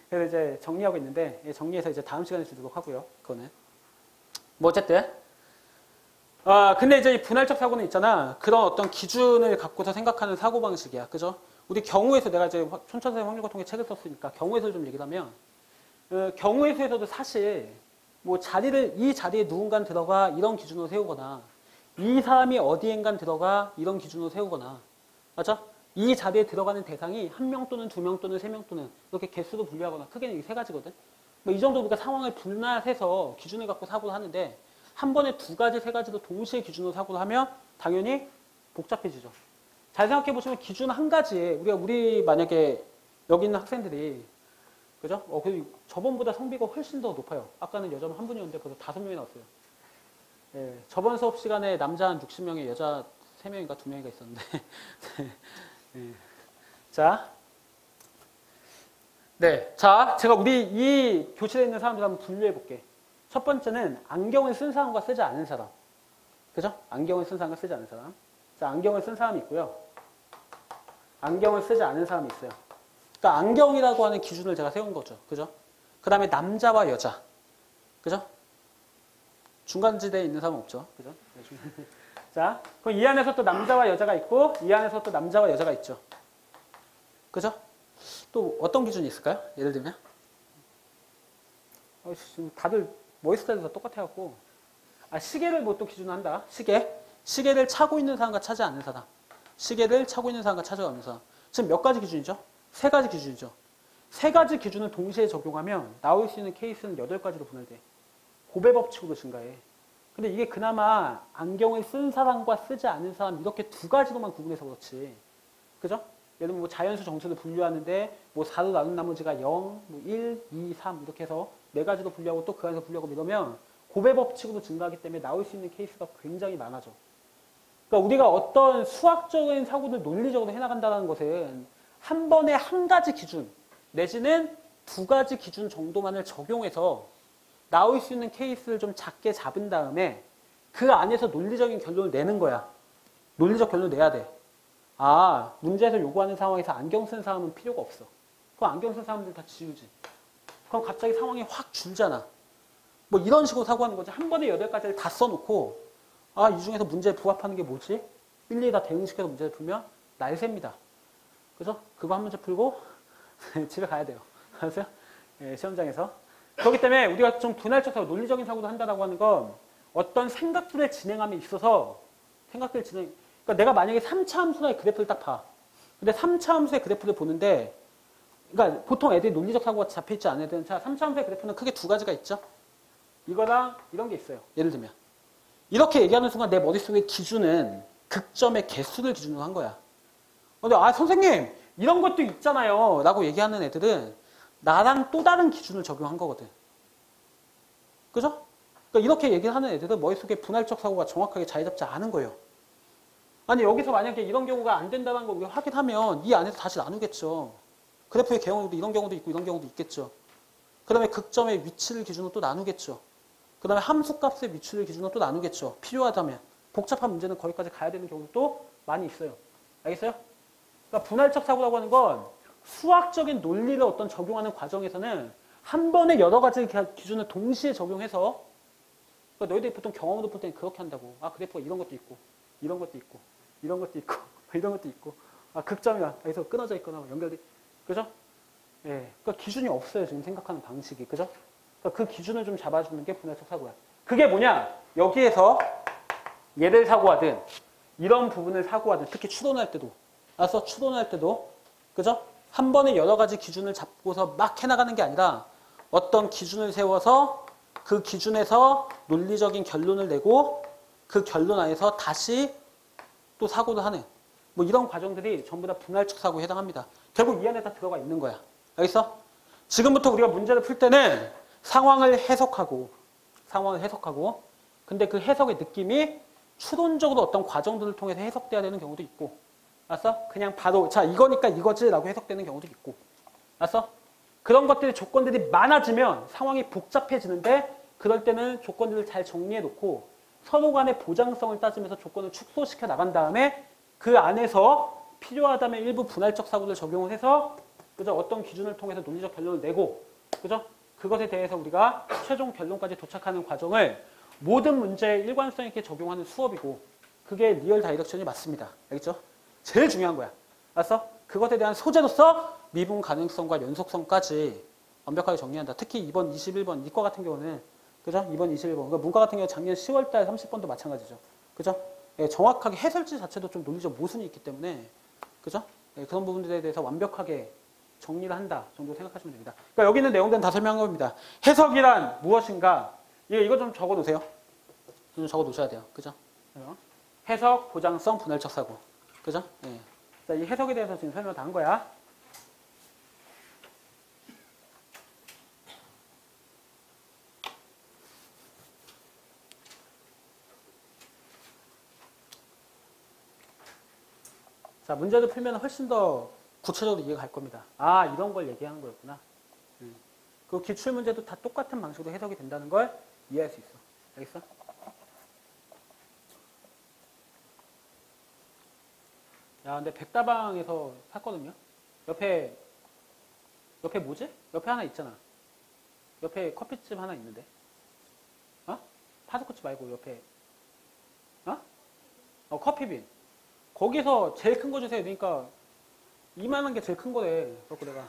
그래서 이제 정리하고 있는데 정리해서 이제 다음 시간에 주도록 하고요. 그거는. 뭐 어쨌든. 근데 이제 이 분할적 사고는 있잖아. 그런 어떤 기준을 갖고서 생각하는 사고방식이야. 그죠? 우리 경우에서 내가 이제 촌철사의 확률과통계 책을 썼으니까 경우에서 좀 얘기를 하면 경우에서도 사실 뭐 이 자리에 누군가 들어가 이런 기준으로 세우거나 이 사람이 어디엔간 들어가 이런 기준으로 세우거나 맞죠? 이 자리에 들어가는 대상이 한 명 또는 두 명 또는 세 명 또는 이렇게 개수로 분류하거나 크게는 이 세 가지거든. 뭐 이 정도 우리가 상황을 분할해서 기준을 갖고 사고를 하는데 한 번에 두 가지, 세 가지도 동시에 기준으로 사고를 하면 당연히 복잡해지죠. 잘 생각해 보시면 기준 한 가지에 우리 만약에 여기 있는 학생들이 그죠? 저번보다 성비가 훨씬 더 높아요. 아까는 여자만 한 분이었는데 벌써 5명이 나왔어요. 예, 저번 수업 시간에 남자 한 60명에 여자 3명인가 2명인가 있었는데. 네. 자. 네. 자, 제가 우리 이 교실에 있는 사람들 한번 분류해 볼게. 첫 번째는 안경을 쓴 사람과 쓰지 않은 사람. 그죠? 안경을 쓴 사람과 쓰지 않은 사람. 자, 안경을 쓴 사람이 있고요. 안경을 쓰지 않은 사람이 있어요. 그러니까 안경이라고 하는 기준을 제가 세운 거죠. 그죠? 그 다음에 남자와 여자. 그죠? 중간지대에 있는 사람은 없죠. 그죠? 자, 그럼 이 안에서 또 남자와 여자가 있고 이 안에서 또 남자와 여자가 있죠. 그죠? 또 어떤 기준이 있을까요? 예를 들면 다들 머리 스타일이 다 똑같아갖고 시계를 뭐 또 기준으로 한다. 시계를 차고 있는 사람과 차지 않는 사람. 시계를 차고 있는 사람과 차지 않는 사람. 지금 몇 가지 기준이죠? 3가지 기준이죠. 3가지 기준을 동시에 적용하면 나올 수 있는 케이스는 8가지로 분할돼. 고배 법칙으로 증가해. 근데 이게 그나마 안경을 쓴 사람과 쓰지 않은 사람 이렇게 2가지로만 구분해서 그렇지. 그죠? 예를 들면 뭐 자연수 정수를 분류하는데 뭐 4로 나눈 나머지가 0, 뭐 1, 2, 3 이렇게 해서 4가지로 분류하고 또 그 안에서 분류하고 이러면 고배 법칙으로 증가하기 때문에 나올 수 있는 케이스가 굉장히 많아져. 그러니까 우리가 어떤 수학적인 사고를 논리적으로 해나간다는 것은 한 번에 한 가지 기준 내지는 2가지 기준 정도만을 적용해서 나올 수 있는 케이스를 좀 작게 잡은 다음에 그 안에서 논리적인 결론을 내는 거야. 논리적 결론을 내야 돼. 문제에서 요구하는 상황에서 안경 쓴 사람은 필요가 없어. 그럼 안경 쓴 사람들 다 지우지. 그럼 갑자기 상황이 확 줄잖아. 뭐 이런 식으로 사고하는 거지. 한 번에 8가지를 다 써놓고 이 중에서 문제에 부합하는 게 뭐지? 일일이 다 대응시켜서 문제를 풀면 날셉니다. 그죠? 그거 한 문제 풀고 집에 가야 돼요. 알았어요? 예, 시험장에서. 그렇기 때문에 우리가 좀 분할적 사고, 논리적인 사고도 한다라고 하는 건 어떤 생각들을 진행함에 있어서 그러니까 내가 만약에 3차 함수의 그래프를 딱 봐. 근데 3차 함수의 그래프를 보는데 그러니까 보통 애들이 논리적 사고가 잡혀있지 않은 애들은 3차 함수의 그래프는 크게 두 가지가 있죠. 이거랑 이런 게 있어요. 예를 들면 이렇게 얘기하는 순간 내 머릿속의 기준은 극점의 개수를 기준으로 한 거야. 근데 선생님 이런 것도 있잖아요 라고 얘기하는 애들은 나랑 또 다른 기준을 적용한 거거든. 그죠? 그러니까 이렇게 얘기를 하는 애들은 머릿속에 분할적 사고가 정확하게 자리 잡지 않은 거예요. 아니 여기서 만약에 이런 경우가 안 된다는 걸 우리가 확인하면 이 안에서 다시 나누겠죠. 그래프의 경우도 이런 경우도 있고 이런 경우도 있겠죠. 그 다음에 극점의 위치를 기준으로 또 나누겠죠. 그 다음에 함수값의 위치를 기준으로 또 나누겠죠. 필요하다면. 복잡한 문제는 거기까지 가야 되는 경우도 많이 있어요. 알겠어요? 그러니까 분할적 사고라고 하는 건 수학적인 논리를 어떤 적용하는 과정에서는 한 번에 여러 가지 기준을 동시에 적용해서 그러니까 너희들이 보통 경험으로 볼 때는 그렇게 한다고. 그래프가 이런 것도 있고 이런 것도 있고 이런 것도 있고 이런 것도 있고 극점이야. 여기서 끊어져 있거나 연결돼. 그죠? 예. 그러니까 기준이 없어요. 지금 생각하는 방식이. 그죠? 그러니까 그 기준을 좀 잡아주는 게 분할적 사고야. 그게 뭐냐? 여기에서 얘를 사고하든 이런 부분을 사고하든 특히 추론할 때도 알았어? 추론할 때도 그죠? 한 번에 여러 가지 기준을 잡고서 막 해나가는 게 아니라 어떤 기준을 세워서 그 기준에서 논리적인 결론을 내고 그 결론 안에서 다시 또 사고를 하는 뭐 이런 과정들이 전부 다 분할적 사고에 해당합니다. 결국 이 안에 다 들어가 있는 거야. 알겠어? 지금부터 우리가 문제를 풀 때는 상황을 해석하고 근데 그 해석의 느낌이 추론적으로 어떤 과정들을 통해서 해석돼야 되는 경우도 있고 알았어? 그냥 바로 자 이거니까 이거지 라고 해석되는 경우도 있고 알았어? 그런 것들이 조건들이 많아지면 상황이 복잡해지는데 그럴 때는 조건들을 잘 정리해 놓고 서로 간의 보장성을 따지면서 조건을 축소시켜 나간 다음에 그 안에서 필요하다면 일부 분할적 사고를 적용을 해서 그죠? 어떤 기준을 통해서 논리적 결론을 내고 그죠? 그것에 대해서 우리가 최종 결론까지 도착하는 과정을 모든 문제에 일관성 있게 적용하는 수업이고 그게 리얼 다이렉션이 맞습니다. 알겠죠? 제일 중요한 거야. 알았어? 그것에 대한 소재로서 미분 가능성과 연속성까지 완벽하게 정리한다. 특히 이번 21번 이과 같은 경우는 그죠? 이번 21번 그러니까 문과 같은 경우 작년 10월달 30번도 마찬가지죠. 그죠? 예, 정확하게 해설지 자체도 좀 논리적 모순이 있기 때문에 그죠? 예, 그런 부분들에 대해서 완벽하게 정리를 한다 정도 생각하시면 됩니다. 그러니까 여기 있는 내용들은 다 설명한 겁니다. 해석이란 무엇인가? 이거 좀 적어 놓으세요. 좀 적어 놓으셔야 돼요. 그죠? 해석, 보장성, 분할적 사고. 그죠? 예. 자, 이 해석에 대해서 지금 설명을 다 한 거야. 자, 문제를 풀면 훨씬 더 구체적으로 이해가 갈 겁니다. 이런 걸 얘기하는 거였구나. 그 기출문제도 다 똑같은 방식으로 해석이 된다는 걸 이해할 수 있어. 알겠어? 야, 근데 백다방에서 샀거든요? 옆에 뭐지? 옆에 하나 있잖아. 옆에 커피집 하나 있는데. 파스쿠치 말고 옆에. 커피빈. 거기서 제일 큰 거 주세요. 그러니까 이만한 게 제일 큰 거래. 그래서 내가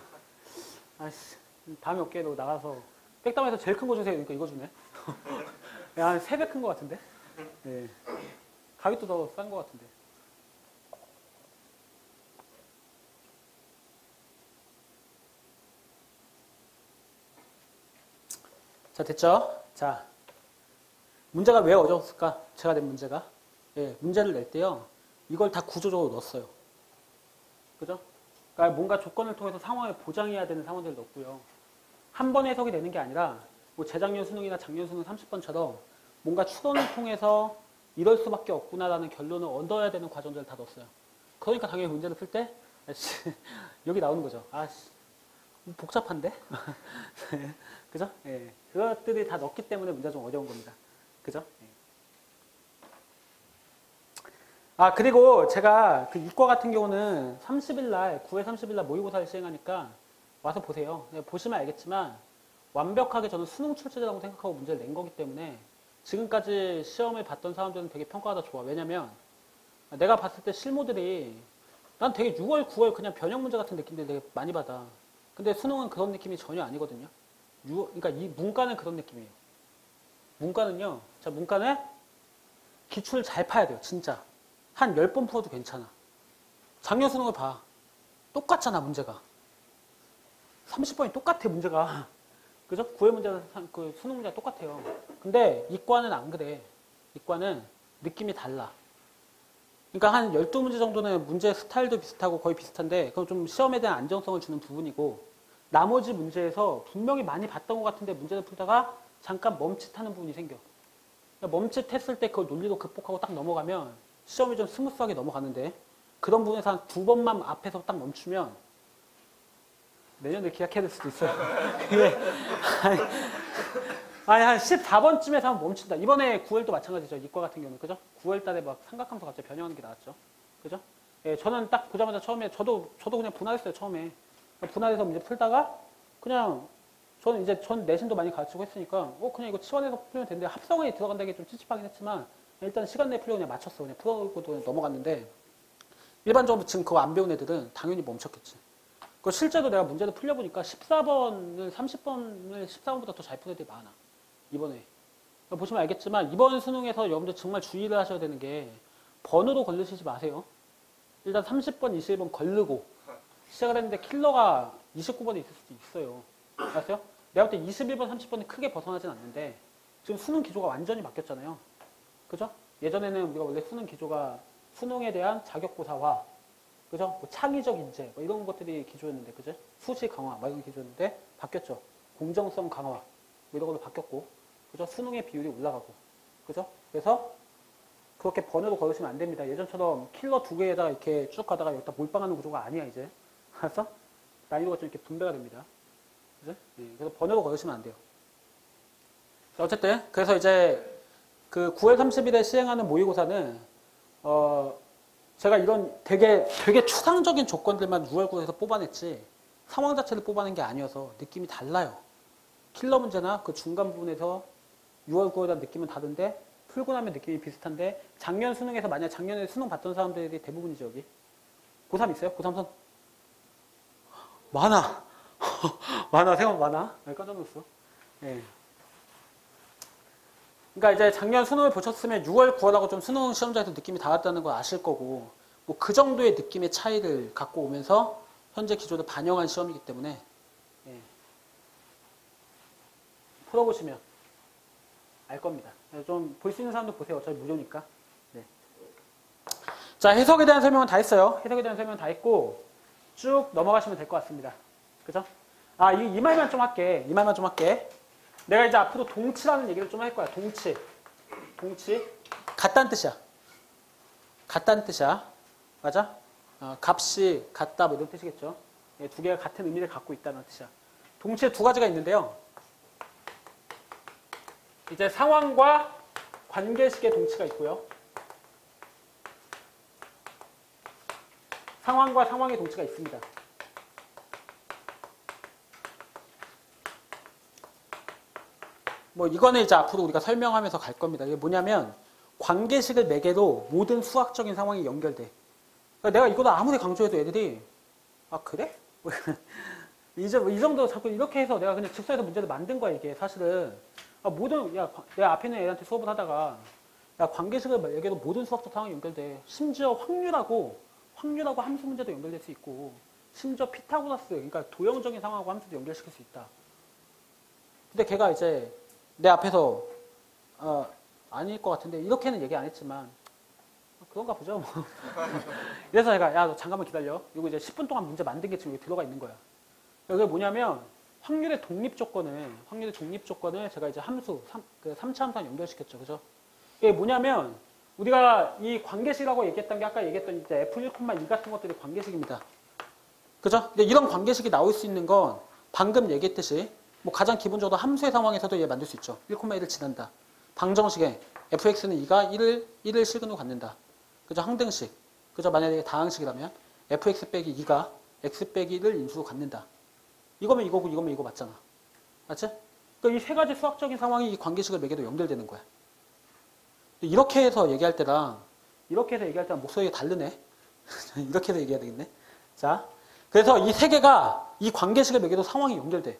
다음에 올게. 너 나가서 백다방에서 제일 큰 거 주세요. 그러니까 이거 주네. 야, 한 3배 큰 거 같은데. 네. 가격도 더 싼 거 같은데. 자, 됐죠? 자, 문제가 왜 어려웠을까? 제가 낸 문제가. 예, 문제를 낼 때요. 이걸 다 구조적으로 넣었어요. 그죠? 그러니까 뭔가 조건을 통해서 상황을 보장해야 되는 상황들을 넣었고요. 한 번에 해석이 되는 게 아니라 뭐 재작년 수능이나 작년 수능 30번처럼 뭔가 추론을 통해서 이럴 수밖에 없구나라는 결론을 얻어야 되는 과정들을 다 넣었어요. 그러니까 당연히 문제를 풀 때 여기 나오는 거죠. 복잡한데? 그죠? 예. 그것들이 다 넣었기 때문에 문제가 좀 어려운 겁니다. 그죠? 예. 그리고 제가 그 이과 같은 경우는 30일날, 9회 30일날 모의고사를 시행하니까 와서 보세요. 보시면 알겠지만 완벽하게 저는 수능 출제자라고 생각하고 문제를 낸 거기 때문에 지금까지 시험을 봤던 사람들은 되게 평가가 더 좋아. 왜냐면 내가 봤을 때 실무들이 난 되게 6월, 9월 그냥 변형 문제 같은 느낌들 되게 많이 받아. 근데 수능은 그런 느낌이 전혀 아니거든요. 그러니까 이 문과는 그런 느낌이에요. 문과는요. 자, 문과는 기출 잘 파야 돼요. 진짜. 한 10번 풀어도 괜찮아. 작년 수능을 봐. 똑같잖아, 문제가. 30번이 똑같아, 문제가. 그죠? 9회 문제가, 그 수능 문제가 똑같아요. 근데 이과는 안 그래. 이과는 느낌이 달라. 그러니까 한 12문제 정도는 문제 스타일도 비슷하고 거의 비슷한데, 그건 좀 시험에 대한 안정성을 주는 부분이고, 나머지 문제에서 분명히 많이 봤던 것 같은데 문제를 풀다가 잠깐 멈칫하는 부분이 생겨. 그러니까 멈칫했을 때 그걸 논리로 극복하고 딱 넘어가면 시험이 좀 스무스하게 넘어가는데, 그런 부분에서 한 2번만 앞에서 딱 멈추면 내년에 기약해야 될 수도 있어요. 아니, 한 14번쯤에서 한번 멈춘다. 이번에 9월도 마찬가지죠. 이과 같은 경우는. 그죠? 9월 달에 막 삼각함수 갑자기 변형하는 게 나왔죠. 그죠? 예, 저는 딱 보자마자 처음에, 저도 그냥 분할했어요, 처음에. 분할해서 문제 풀다가, 그냥, 전 내신도 많이 가르치고 했으니까, 그냥 이거 치환해서 풀면 되는데, 합성에 들어간다는 게 좀 찝찝하긴 했지만, 일단 시간 내에 풀려고 그냥 맞췄어. 그냥 풀어보고 그냥 넘어갔는데, 일반적으로 지금 그거 안 배운 애들은 당연히 멈췄겠지. 그 실제로 내가 문제를 풀려보니까 14번을 30번을 14번보다 더 잘 푼 애들이 많아. 이번에. 보시면 알겠지만 이번 수능에서 여러분들 정말 주의를 하셔야 되는 게 번호로 걸르시지 마세요. 일단 30번, 21번 걸르고 시작을 했는데 킬러가 29번에 있을 수도 있어요. 아세요? 내가 볼 때 21번, 30번은 크게 벗어나진 않는데 지금 수능 기조가 완전히 바뀌었잖아요. 그죠? 예전에는 우리가 원래 수능 기조가 수능에 대한 자격고사화, 그죠? 뭐 창의적 인재, 뭐 이런 것들이 기조였는데, 그죠? 수시 강화, 뭐 이런 기조였는데, 바뀌었죠. 공정성 강화, 뭐 이런 걸로 바뀌었고, 그죠? 수능의 비율이 올라가고, 그죠? 그래서 그렇게 번호로 걸으시면 안 됩니다. 예전처럼 킬러 2개에다가 이렇게 쭉 가다가 여기다 몰빵하는 구조가 아니야, 이제. 알았어? 난이도가 좀 이렇게 분배가 됩니다. 그죠? 예, 그래서 번호로 걸으시면 안 돼요. 어쨌든, 그래서 이제 그 9월 30일에 시행하는 모의고사는, 제가 이런 되게 추상적인 조건들만 6월구에서 뽑아냈지 상황 자체를 뽑아낸 게 아니어서 느낌이 달라요. 킬러 문제나 그 중간 부분에서 6월 9월에 대한 느낌은 다른데 풀고 나면 느낌이 비슷한데 작년 수능에서 만약 작년에 수능 봤던 사람들이 대부분이죠. 여기 고3 있어요? 고3 선 많아. 많아. 생각 많아. 깜짝 놀랐어. 네. 그러니까 이제 작년 수능을 보셨으면 6월, 9월하고 좀 수능 시험장에서 느낌이 달랐다는 걸 아실 거고 뭐 그 정도의 느낌의 차이를 갖고 오면서 현재 기조를 반영한 시험이기 때문에 예. 풀어보시면 알 겁니다. 좀 볼 수 있는 사람도 보세요. 어차피 무료니까. 네. 자, 해석에 대한 설명은 다 했어요. 해석에 대한 설명은 다 했고 쭉 넘어가시면 될 것 같습니다. 그죠? 아, 이 말만 좀 할게. 이 말만 좀 할게. 내가 이제 앞으로 동치라는 얘기를 좀 할 거야. 동치. 같다는 뜻이야. 같다는 뜻이야. 맞아? 값이 같다 뭐 이런 뜻이겠죠. 예, 두 개가 같은 의미를 갖고 있다는 뜻이야. 동치에 두 가지가 있는데요. 이제 상황과 관계식의 동치가 있고요. 상황과 상황의 동치가 있습니다. 뭐 이거는 이제 앞으로 우리가 설명하면서 갈 겁니다. 이게 뭐냐면 관계식을 매개로 모든 수학적인 상황이 연결돼. 그러니까 내가 이거를 아무리 강조해도 애들이 아 그래? 이 정도 자꾸 이렇게 해서 내가 그냥 즉석에서 문제를 만든 거야 이게 사실은. 모든 내가 앞에 있는 애한테 수업을 하다가 야 관계식을 매개로 모든 수학적 상황이 연결돼. 심지어 확률하고 함수 문제도 연결될 수 있고 심지어 피타고라스 그러니까 도형적인 상황하고 함수도 연결시킬 수 있다. 근데 걔가 이제 내 앞에서 아닐 것 같은데 이렇게는 얘기 안 했지만 그런가 보죠. 뭐. 그래서 제가 야 너 잠깐만 기다려. 이거 이제 10분 동안 문제 만든 게 지금 여기 들어가 있는 거야. 그게 뭐냐면 확률의 독립 조건을 제가 이제 함수 3차 함수랑 연결시켰죠. 그죠? 이게 뭐냐면 우리가 이 관계식이라고 얘기했던 게 아까 얘기했던 이제 F1,2 같은 것들이 관계식입니다. 그죠? 근데 이런 관계식이 나올 수 있는 건 방금 얘기했듯이 뭐 가장 기본적으로 함수의 상황에서도 얘 만들 수 있죠. 1,1을 지난다. 방정식에 fx는 2가 1을 실근으로 갖는다. 그죠? 항등식. 그죠? 만약에 다항식이라면 fx 빼기 2가 x 빼기 1을 인수로 갖는다. 이거면 이거고 이거면 이거 맞잖아. 맞지? 그러니까 이 세 가지 수학적인 상황이 이 관계식을 매개로 연결되는 거야. 이렇게 해서 얘기할 때랑 목소리가 다르네. 이렇게 해서 얘기해야 되겠네. 자, 그래서 이 세 개가 이 관계식을 매개로 상황이 연결돼.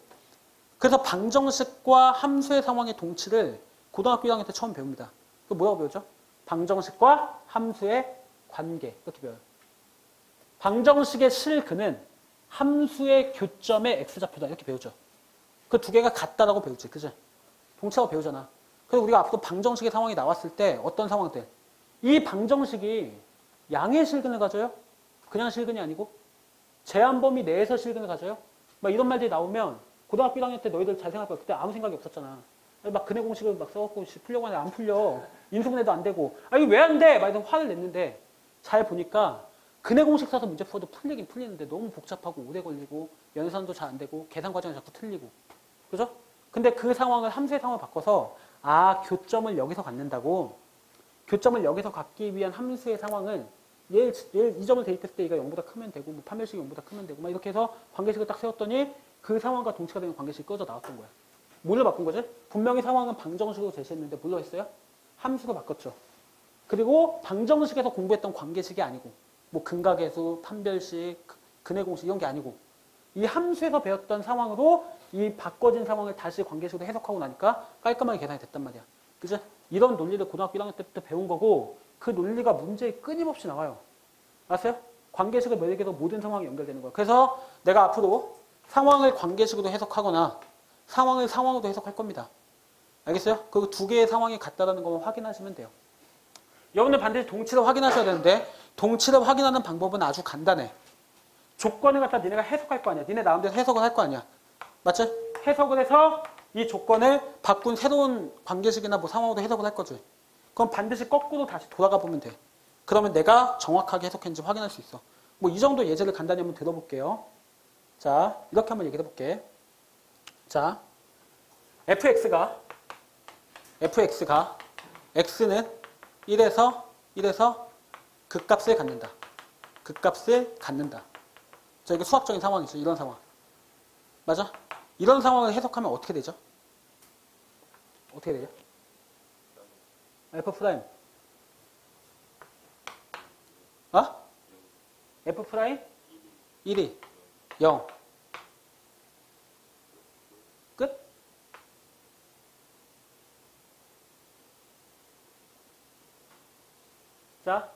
그래서 방정식과 함수의 상황의 동치를 고등학교 1학년 때 처음 배웁니다. 그 뭐라고 배우죠? 방정식과 함수의 관계 이렇게 배워요. 방정식의 실근은 함수의 교점의 x좌표다 이렇게 배우죠. 그 두 개가 같다라고 배우지, 그죠? 동치라고 배우잖아. 그래서 우리가 앞으로 방정식의 상황이 나왔을 때 어떤 상황들? 이 방정식이 양의 실근을 가져요? 그냥 실근이 아니고 제한 범위 내에서 실근을 가져요? 막 이런 말들이 나오면 고등학교 1학년 때 너희들 잘 생각할 거야. 그때 아무 생각이 없었잖아. 막 근해 공식을 막 써갖고 풀려고 하는데 안 풀려. 인수분해도 안 되고. 아 이거 왜 안 돼? 막 이런 화를 냈는데 잘 보니까 근해 공식 써서 문제 풀어도 풀리긴 풀리는데 너무 복잡하고 오래 걸리고 연산도 잘 안 되고 계산 과정이 자꾸 틀리고. 그죠? 근데 그 상황을 함수의 상황을 바꿔서 아 교점을 여기서 갖는다고 교점을 여기서 갖기 위한 함수의 상황은 얘 이 점을 대입했을 때 얘가 0보다 크면 되고 뭐 판별식이 0보다 크면 되고 막 이렇게 해서 관계식을 딱 세웠더니 그 상황과 동치가 되는 관계식이 꺼져 나왔던 거야. 뭘로 바꾼 거지? 분명히 상황은 방정식으로 제시했는데 뭘로 했어요? 함수로 바꿨죠. 그리고 방정식에서 공부했던 관계식이 아니고 뭐 근각계수, 판별식, 근해 공식 이런 게 아니고 이 함수에서 배웠던 상황으로 이 바꿔진 상황을 다시 관계식으로 해석하고 나니까 깔끔하게 계산이 됐단 말이야. 그죠? 이런 논리를 고등학교 1학년 때부터 배운 거고 그 논리가 문제에 끊임없이 나와요. 알았어요? 관계식을 몇 개도 모든 상황이 연결되는 거야. 그래서 내가 앞으로 상황을 관계식으로 해석하거나 상황을 상황으로 해석할 겁니다. 알겠어요? 그 두 개의 상황이 같다라는 것만 확인하시면 돼요. 여러분들 반드시 동치를 확인하셔야 되는데 동치를 확인하는 방법은 아주 간단해. 조건을 갖다 니네가 해석할 거 아니야. 니네 나름대로 해석을 할 거 아니야. 맞지? 해석을 해서 이 조건을 바꾼 새로운 관계식이나 뭐 상황으로 해석을 할 거지. 그럼 반드시 거꾸로 다시 돌아가 보면 돼. 그러면 내가 정확하게 해석했는지 확인할 수 있어. 뭐 이 정도 예제를 간단히 한번 들어볼게요. 자, 이렇게 한번 얘기해 볼게. 자, fx가 x는 1에서 극값을 갖는다. 극값을 갖는다. 자, 이게 수학적인 상황이죠. 이런 상황. 맞아? 이런 상황을 해석하면 어떻게 되죠? 어떻게 되죠? f 프라임. f 프라임 1이 0. 끝? 자,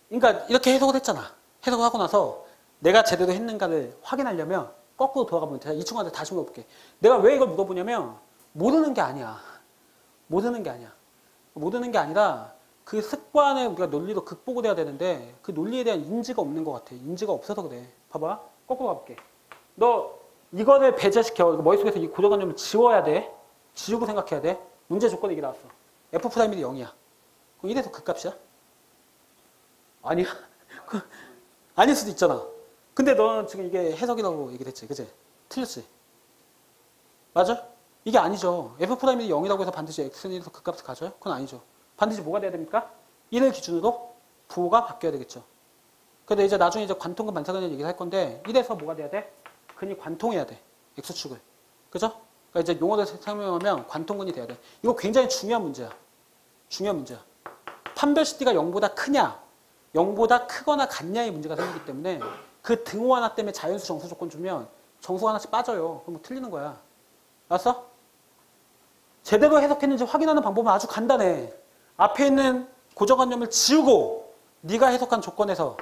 그러니까 이렇게 해석을 했잖아. 해석을 하고 나서 내가 제대로 했는가를 확인하려면 거꾸로 돌아가보면 돼. 이 친구한테 다시 물어볼게. 내가 왜 이걸 물어보냐면 모르는 게 아니야. 모르는 게 아니야. 모르는 게 아니라 그 습관을 우리가 논리로 극복을 해야 되는데 그 논리에 대한 인지가 없는 것 같아. 인지가 없어서 그래. 봐봐. 거꾸로 가볼게. 너 이거를 배제시켜. 머릿속에서 이 고정관념을 지워야 돼. 지우고 생각해야 돼. 문제 조건이 이게 나왔어. F'이 0이야. 그럼 1에서 극값이야? 아니야. 아닐 수도 있잖아. 근데 너는 지금 이게 해석이라고 얘기를 했지. 그치? 틀렸지? 맞아? 이게 아니죠. F'이 0이라고 해서 반드시 X는 1에서 극값을 가져요? 그건 아니죠. 반드시 뭐가 돼야 됩니까? 1을 기준으로 부호가 바뀌어야 되겠죠. 근데 이제 나중에 이제 관통근 반사근을 얘기를 할 건데 1에서 뭐가 돼야 돼? 근이 관통해야 돼. X축을. 그죠? 그러니까 이제 용어를 설명하면 관통근이 돼야 돼. 이거 굉장히 중요한 문제야. 중요한 문제야. 판별식 D가 0보다 크냐 0보다 크거나 같냐의 문제가 생기기 때문에 그 등호 하나 때문에 자연수 정수 조건 주면 정수 하나씩 빠져요. 그럼 뭐 틀리는 거야. 알았어? 제대로 해석했는지 확인하는 방법은 아주 간단해. 앞에 있는 고정관념을 지우고 네가 해석한 조건에서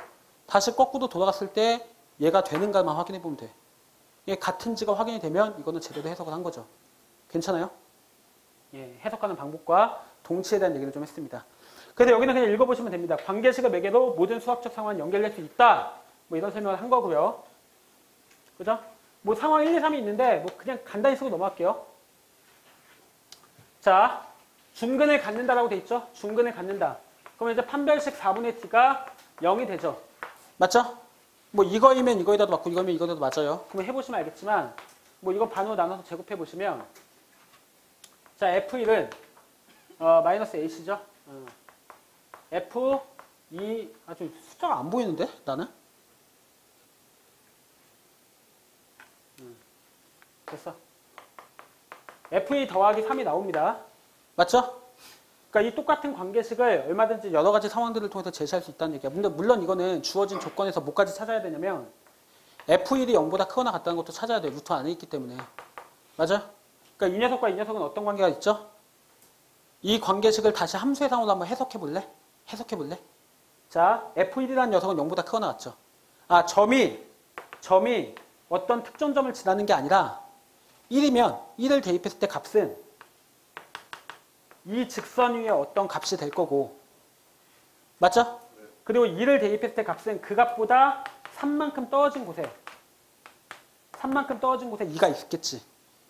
다시 거꾸로 돌아갔을 때 얘가 되는가만 확인해 보면 돼. 이게 같은지가 확인이 되면 이거는 제대로 해석을 한 거죠. 괜찮아요? 예, 해석하는 방법과 동치에 대한 얘기를 좀 했습니다. 그래서 여기는 그냥 읽어보시면 됩니다. 관계식을 매개로 모든 수학적 상황을 연결할 수 있다. 뭐 이런 설명을 한 거고요. 그죠? 뭐 상황 1, 2, 3이 있는데 뭐 그냥 간단히 쓰고 넘어갈게요. 자, 중근을 갖는다라고 돼 있죠? 중근을 갖는다. 그러면 이제 판별식 4분의 t가 0이 되죠. 맞죠? 뭐 이거이면 이거에다도 맞고 이거면 이거에다도 맞아요. 그러면 해보시면 알겠지만 뭐 이거 반으로 나눠서 제곱해 보시면 자, F1은 마이너스 A시죠? F2 아주 숫자가 안 보이는데 나는? 됐어. F2 더하기 3이 나옵니다. 맞죠? 그러니까 이 똑같은 관계식을 얼마든지 여러 가지 상황들을 통해서 제시할 수 있다는 얘기야. 근데 물론 이거는 주어진 조건에서 뭐까지 찾아야 되냐면 F1이 0보다 크거나 같다는 것도 찾아야 돼. 루트 안에 있기 때문에. 맞아? 그러니까 이 녀석과 이 녀석은 어떤 관계가 있죠? 이 관계식을 다시 함수의 상으로 한번 해석해 볼래? 자, F1이라는 녀석은 0보다 크거나 같죠? 아, 점이 어떤 특정 점을 지나는 게 아니라 1이면 1을 대입했을 때 값은 이 직선 위에 어떤 값이 될 거고, 맞죠? 그리고 2를 대입했을 때 값은 그 값보다 3만큼 떨어진 곳에 2가 있겠지.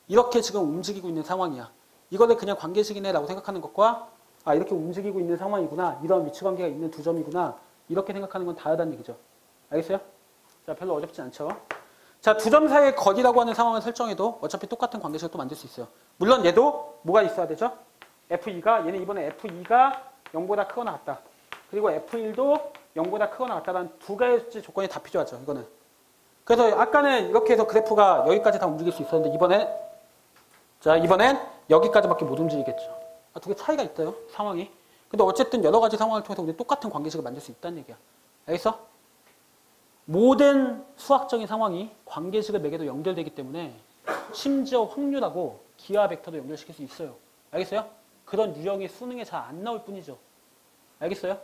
이렇게 지금 움직이고 있는 상황이야. 이거를 그냥 관계식이네 라고 생각하는 것과 아, 이렇게 움직이고 있는 상황이구나. 이런 위치관계가 있는 두 점이구나. 이렇게 생각하는 건 다르다는 얘기죠. 알겠어요? 자, 별로 어렵지 않죠? 자, 두 점 사이의 거리라고 하는 상황을 설정해도 어차피 똑같은 관계식을 또 만들 수 있어요. 물론 얘도 뭐가 있어야 되죠? F2가, 얘는 이번에 F2가 0보다 크거나 같다. 그리고 F1도 0보다 크거나 같다라는 두 가지 조건이 다 필요하죠. 이거는. 그래서 아까는 이렇게 해서 그래프가 여기까지 다 움직일 수 있었는데 이번엔 여기까지밖에 못 움직이겠죠. 아, 두 개 차이가 있어요. 상황이. 근데 어쨌든 여러 가지 상황을 통해서 우리 똑같은 관계식을 만들 수 있다는 얘기야. 알겠어? 모든 수학적인 상황이 관계식을 매개도 연결되기 때문에 심지어 확률하고 기하 벡터도 연결시킬 수 있어요. 알겠어요? 그런 유형이 수능에 잘 안 나올 뿐이죠. 알겠어요?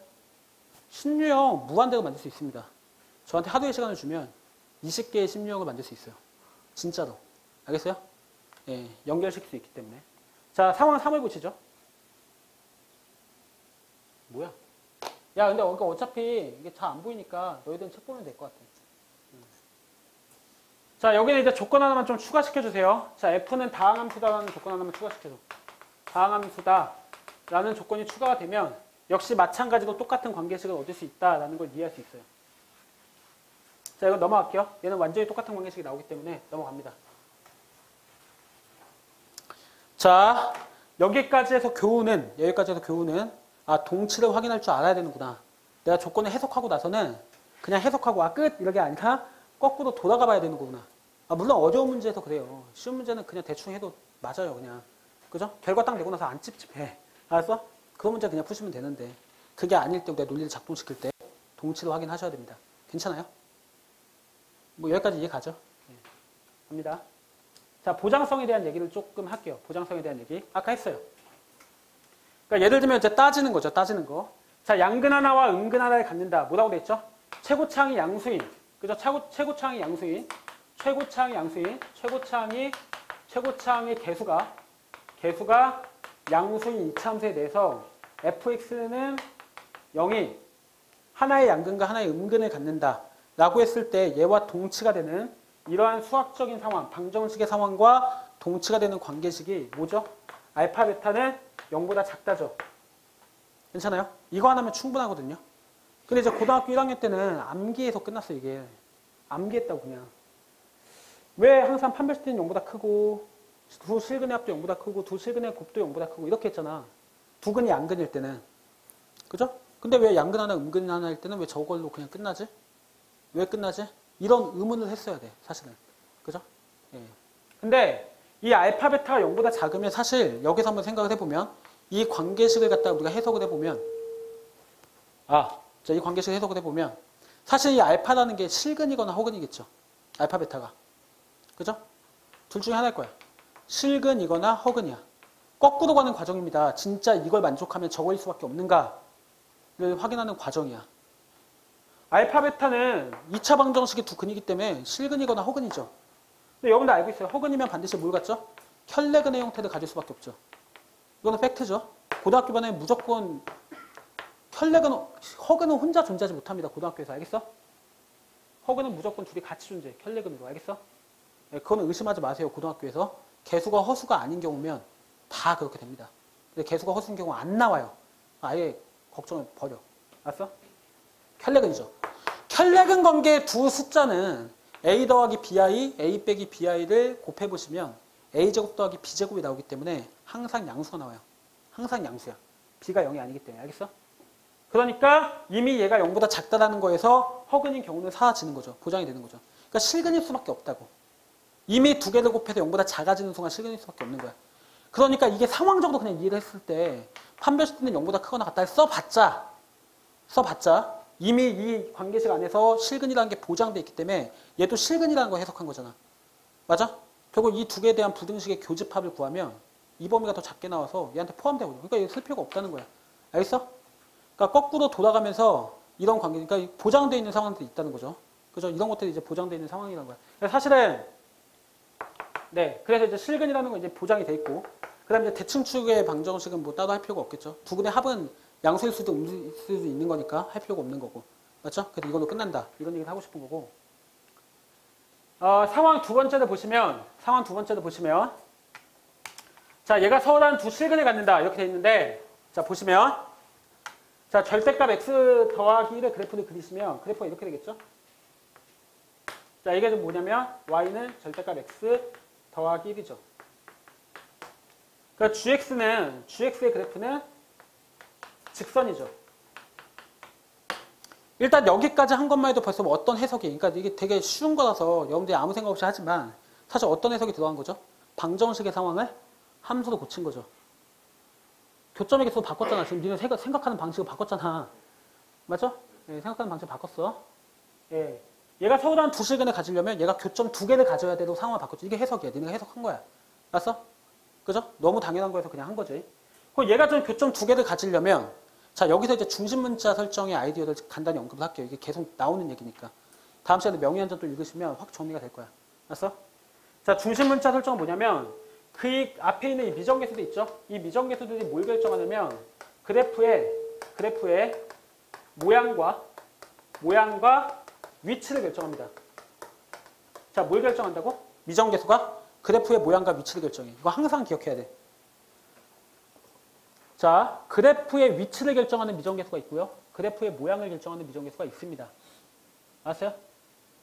신유형 무한대로 만들 수 있습니다. 저한테 하루의 시간을 주면 20개의 신유형을 만들 수 있어요. 진짜로. 알겠어요? 예, 연결시킬 수 있기 때문에. 자, 상황 3을 보시죠. 뭐야? 야, 근데 어차피 이게 잘 안 보이니까 너희들은 책 보면 될 것 같아. 자, 여기는 이제 조건 하나만 좀 추가시켜주세요. 자, F는 다항함수다라는 조건 하나만 추가시켜줘. 다항함수다라는 조건이 추가가 되면 역시 마찬가지로 똑같은 관계식을 얻을 수 있다라는 걸 이해할 수 있어요. 자, 이건 넘어갈게요. 얘는 완전히 똑같은 관계식이 나오기 때문에 넘어갑니다. 자, 여기까지 해서 교훈은 아, 동치를 확인할 줄 알아야 되는구나. 내가 조건을 해석하고 나서는 그냥 해석하고 아, 끝! 이렇게 아니라 거꾸로 돌아가 봐야 되는 거구나. 아, 물론 어려운 문제에서 그래요. 쉬운 문제는 그냥 대충 해도 맞아요, 그냥. 그죠? 결과 딱 내고 나서 안 찝찝해. 알았어? 그런 문제 그냥 푸시면 되는데 그게 아닐 때 우리가 논리를 작동시킬 때 동치를 확인하셔야 됩니다. 괜찮아요? 뭐 여기까지 이해 가죠? 네. 갑니다. 자, 보장성에 대한 얘기를 조금 할게요. 보장성에 대한 얘기. 아까 했어요. 그러니까 예를 들면 이제 따지는 거죠. 따지는 거. 자, 양근 하나와 음근 하나를 갖는다. 뭐라고 돼 있죠? 최고차항이 양수인. 그죠? 최고차항이 양수인. 최고차항이 개수가 양수인 이차함수에 대해서 fx는 0이 하나의 양근과 하나의 음근을 갖는다. 라고 했을 때 얘와 동치가 되는 이러한 수학적인 상황, 방정식의 상황과 동치가 되는 관계식이 뭐죠? 알파, 베타는 0보다 작다죠. 괜찮아요? 이거 하나면 충분하거든요. 근데 이제 고등학교 1학년 때는 암기해서 끝났어, 이게. 암기했다고 그냥. 왜 항상 판별시티는 0보다 크고 두 실근의 합도 0보다 크고 두 실근의 곱도 0보다 크고 이렇게 했잖아. 두 근이 양근일 때는. 그죠? 근데 왜 양근 하나, 음근 하나일 때는 왜 저걸로 그냥 끝나지? 왜 끝나지? 이런 의문을 했어야 돼, 사실은. 그죠? 예. 근데 이 알파, 베타가 0보다 작으면 사실 여기서 한번 생각을 해보면 이 관계식을 갖다가 우리가 해석을 해보면 이 관계식을 해석을 해보면 사실 이 알파라는 게 실근이거나 허근이겠죠. 알파, 베타가. 그죠? 둘 중에 하나일 거야. 실근이거나 허근이야. 거꾸로 가는 과정입니다. 진짜 이걸 만족하면 저거일 수밖에 없는가를 확인하는 과정이야. 알파, 베타는 2차 방정식의 두 근이기 때문에 실근이거나 허근이죠. 근데 여러분들 알고 있어요. 허근이면 반드시 뭘 갖죠? 혈내근의 형태를 가질 수밖에 없죠. 이거는 팩트죠. 고등학교 반에 무조건 허근은 혼자 존재하지 못합니다. 고등학교에서. 알겠어? 허근은 무조건 둘이 같이 존재해. 혈내근으로. 알겠어? 네, 그거는 의심하지 마세요. 고등학교에서. 개수가 허수가 아닌 경우면 다 그렇게 됩니다. 근데 개수가 허수인 경우 안 나와요. 아예 걱정을 버려. 알았어? 혈내근이죠. 혈내근 관계의 두 숫자는 a 더하기 bi, a 빼기 bi를 곱해보시면 a제곱 더하기 b제곱이 나오기 때문에 항상 양수가 나와요. 항상 양수야. b가 0이 아니기 때문에. 알겠어? 그러니까 이미 얘가 0보다 작다라는 거에서 허근인 경우는 사라지는 거죠. 보장이 되는 거죠. 그러니까 실근일 수밖에 없다고. 이미 두 개를 곱해서 0보다 작아지는 순간 실근일 수밖에 없는 거야. 그러니까 이게 상황적으로 그냥 이해를 했을 때 판별시티는 0보다 크거나 같다 써봤자 이미 이 관계식 안에서 실근이라는 게 보장돼 있기 때문에 얘도 실근이라는 거 해석한 거잖아. 맞아? 결국 이 두 개에 대한 부등식의 교집합을 구하면 이 범위가 더 작게 나와서 얘한테 포함되거든요. 그러니까 이거 쓸 필요가 없다는 거야. 알겠어? 그러니까 거꾸로 돌아가면서 이런 관계, 그러니까 보장되어 있는 상황들이 있다는 거죠. 그죠? 이런 것들이 이제 보장되어 있는 상황이라는 거야. 그래서 사실은, 네. 그래서 이제 실근이라는 건 이제 보장이 돼 있고, 그 다음에 이제 대칭축의 방정식은 뭐 따로 할 필요가 없겠죠. 두 근의 합은 양수일 수도 음수일 수도 있는 거니까 할 필요가 없는 거고. 맞죠? 그래서 이걸로 끝난다. 이런 얘기를 하고 싶은 거고. 상황 두 번째를 보시면, 자, 얘가 서울한 두 실근을 갖는다. 이렇게 돼 있는데, 자, 보시면, 자, 절대값 x 더하기 1의 그래프를 그리시면, 그래프가 이렇게 되겠죠? 자, 이게 좀 뭐냐면, y는 절대값 x 더하기 1이죠. 그러니까 gx의 그래프는 직선이죠. 일단 여기까지 한 것만 해도 벌써 뭐 어떤 해석이, 그러니까 이게 되게 쉬운 거라서 여러분들이 아무 생각 없이 하지만 사실 어떤 해석이 들어간 거죠? 방정식의 상황을 함수로 고친 거죠. 교점의 개수로 바꿨잖아. 지금 니네 생각하는 방식을 바꿨잖아. 맞죠? 예, 생각하는 방식을 바꿨어. 예. 얘가 서울한 두 실근을 가지려면 얘가 교점 두 개를 가져야 돼도 상황을 바꿨죠. 이게 해석이야. 니네가 해석한 거야. 알았어? 그죠? 너무 당연한 거에서 그냥 한 거지. 그럼 얘가 좀 교점 두 개를 가지려면 자, 여기서 이제 중심 문자 설정의 아이디어를 간단히 언급을 할게요. 이게 계속 나오는 얘기니까. 다음 시간에 명의한전 또 읽으시면 확 정리가 될 거야. 알았어? 자, 중심 문자 설정은 뭐냐면 그 앞에 있는 이 미정계수도 있죠? 이 미정계수들이 뭘 결정하냐면 그래프의 모양과 위치를 결정합니다. 자, 뭘 결정한다고? 미정계수가 그래프의 모양과 위치를 결정해. 이거 항상 기억해야 돼. 자, 그래프의 위치를 결정하는 미정계수가 있고요. 그래프의 모양을 결정하는 미정계수가 있습니다. 알았어요?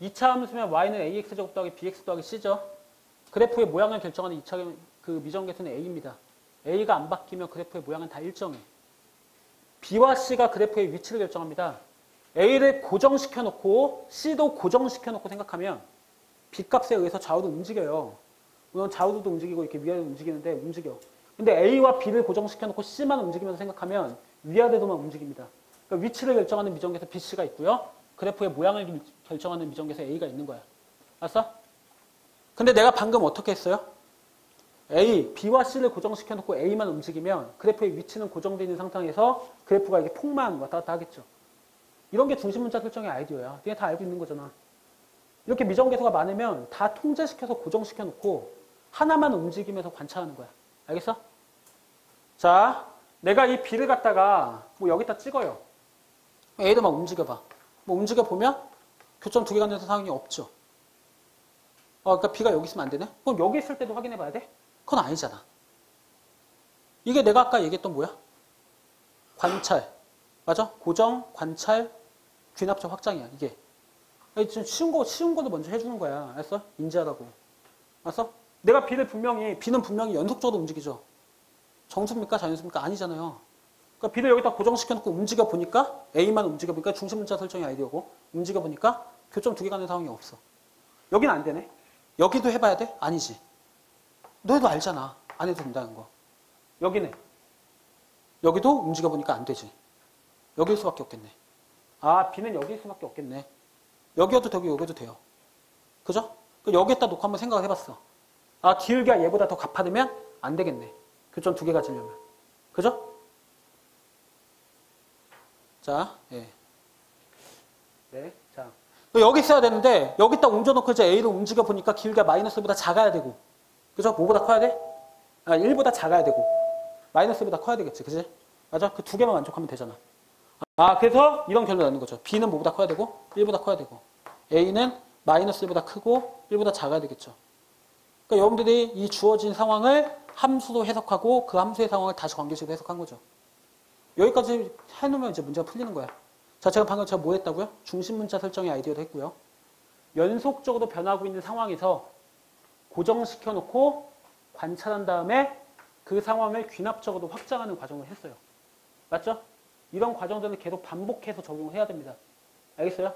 2차 함수면 y는 ax제곱 더하기 bx 더하기 c죠. 그래프의 모양을 결정하는 2차 그 미정계수는 a입니다. a가 안 바뀌면 그래프의 모양은 다 일정해. b와 c가 그래프의 위치를 결정합니다. a를 고정시켜 놓고 c도 고정시켜 놓고 생각하면 b값에 의해서 좌우도 움직여요. 물론 좌우도 움직이고 이렇게 위아래도 움직이는데 움직여. 근데 A와 B를 고정시켜 놓고 C만 움직이면서 생각하면 위아래도만 움직입니다. 그러니까 위치를 결정하는 미정계수 BC가 있고요. 그래프의 모양을 결정하는 미정계수 A가 있는 거야. 알았어? 근데 내가 방금 어떻게 했어요? B와 C를 고정시켜 놓고 A만 움직이면 그래프의 위치는 고정되어 있는 상태에서 그래프가 이게 폭만 왔다 갔다 하겠죠. 이런 게 중심문자 설정의 아이디어야. 니네 다 알고 있는 거잖아. 이렇게 미정계수가 많으면 다 통제시켜서 고정시켜 놓고 하나만 움직이면서 관찰하는 거야. 알겠어? 자, 내가 이 B를 갖다가 뭐 여기다 찍어요. A를 막 움직여봐. 뭐 움직여보면 교점 두 개 갖는 상황이 없죠. 그러니까 B가 여기 있으면 안 되네? 그럼 여기 있을 때도 확인해 봐야 돼? 그건 아니잖아. 이게 내가 아까 얘기했던 뭐야? 관찰. 맞아? 고정, 관찰, 귀납적 확장이야. 이게. 좀 쉬운 거를 먼저 해주는 거야. 알았어? 인지하라고. 알았어? 내가 B는 분명히 연속적으로 움직이죠. 정수입니까? 자연수입니까? 아니잖아요. 그러니까 B를 여기다 고정시켜놓고 움직여보니까 A만 움직여보니까 중심문자 설정의 아이디어고 움직여보니까 교점 두 개 가는 상황이 없어. 여기는 안 되네. 여기도 해봐야 돼? 아니지. 너희도 알잖아. 안 해도 된다는 거. 여기도 움직여보니까 안 되지. 여기일 수밖에 없겠네. 아, B는 여기일 수밖에 없겠네. 여기여도 되고 여기도 돼요. 그죠? 여기에다 놓고 한번 생각을 해봤어. 아, 기울기가 얘보다 더 가파르면 안 되겠네. 교점 두 개 가지려면. 그죠? 자, 예. 네, 자. 여기 있어야 되는데, 여기다 옮겨놓고 이제 A를 움직여보니까 기울기가 마이너스보다 작아야 되고. 그죠? 뭐보다 커야 돼? 1보다 작아야 되고. 마이너스보다 커야 되겠지. 그지? 맞아? 그 두 개만 만족하면 되잖아. 그래서 이런 결론을 내는 거죠. B는 뭐보다 커야 되고, 1보다 커야 되고. A는 마이너스 1보다 크고, 1보다 작아야 되겠죠. 그러니까 여러분들이 이 주어진 상황을 함수로 해석하고 그 함수의 상황을 다시 관계식으로 해석한 거죠. 여기까지 해놓으면 이제 문제가 풀리는 거야. 자, 제가 방금 뭐 했다고요? 중심문자 설정의 아이디어도 했고요. 연속적으로 변하고 있는 상황에서 고정시켜 놓고 관찰한 다음에 그 상황을 귀납적으로 확장하는 과정을 했어요. 맞죠? 이런 과정들을 계속 반복해서 적용을 해야 됩니다. 알겠어요?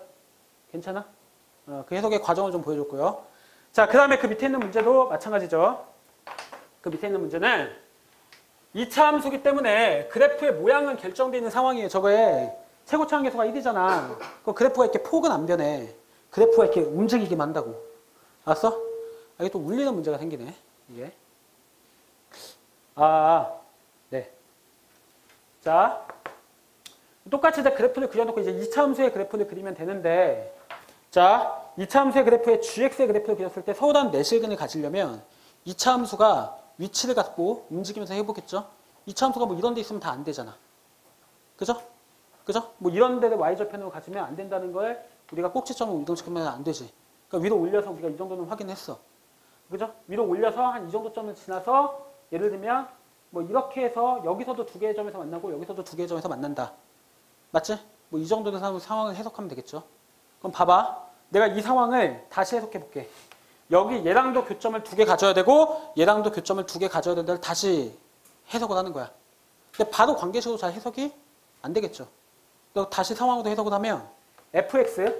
괜찮아? 그 해석의 과정을 좀 보여줬고요. 자, 그 다음에 그 밑에 있는 문제도 마찬가지죠. 그 밑에 있는 문제는 2차 함수기 때문에 그래프의 모양은 결정되어 있는 상황이에요. 저거에 최고차항 계수가 1이잖아. 그 그래프가 이렇게 폭은 안 변해. 그래프가 이렇게 움직이기만 한다고. 알았어? 이게 또 울리는 문제가 생기네. 이게. 네. 자, 똑같이 이제 그래프를 그려놓고 이제 2차 함수의 그래프를 그리면 되는데, 자, 2차 함수의 그래프에 gx의 그래프를 그렸을 때 서울한 내실근을 가지려면 2차 함수가 위치를 갖고 움직이면서 해보겠죠? 2차 함수가 뭐 이런 데 있으면 다 안 되잖아. 그죠? 그죠? 뭐 이런 데를 y절편으로 가지면 안 된다는 걸 우리가 꼭지점을 이동시키면 안 되지. 그러니까 위로 올려서 우리가 이 정도는 확인했어. 그죠? 위로 올려서 한 이 정도 점을 지나서 예를 들면 뭐 이렇게 해서 여기서도 두 개의 점에서 만나고 여기서도 두 개의 점에서 만난다. 맞지? 뭐 이 정도의 상황을 해석하면 되겠죠. 그럼 봐봐. 내가 이 상황을 다시 해석해 볼게. 여기 얘랑도 교점을 두 개 가져야 되고 얘랑도 교점을 두 개 가져야 된다를 다시 해석을 하는 거야. 근데 바로 관계식으로 잘 해석이 안 되겠죠. 다시 상황으로 해석을 하면 fx는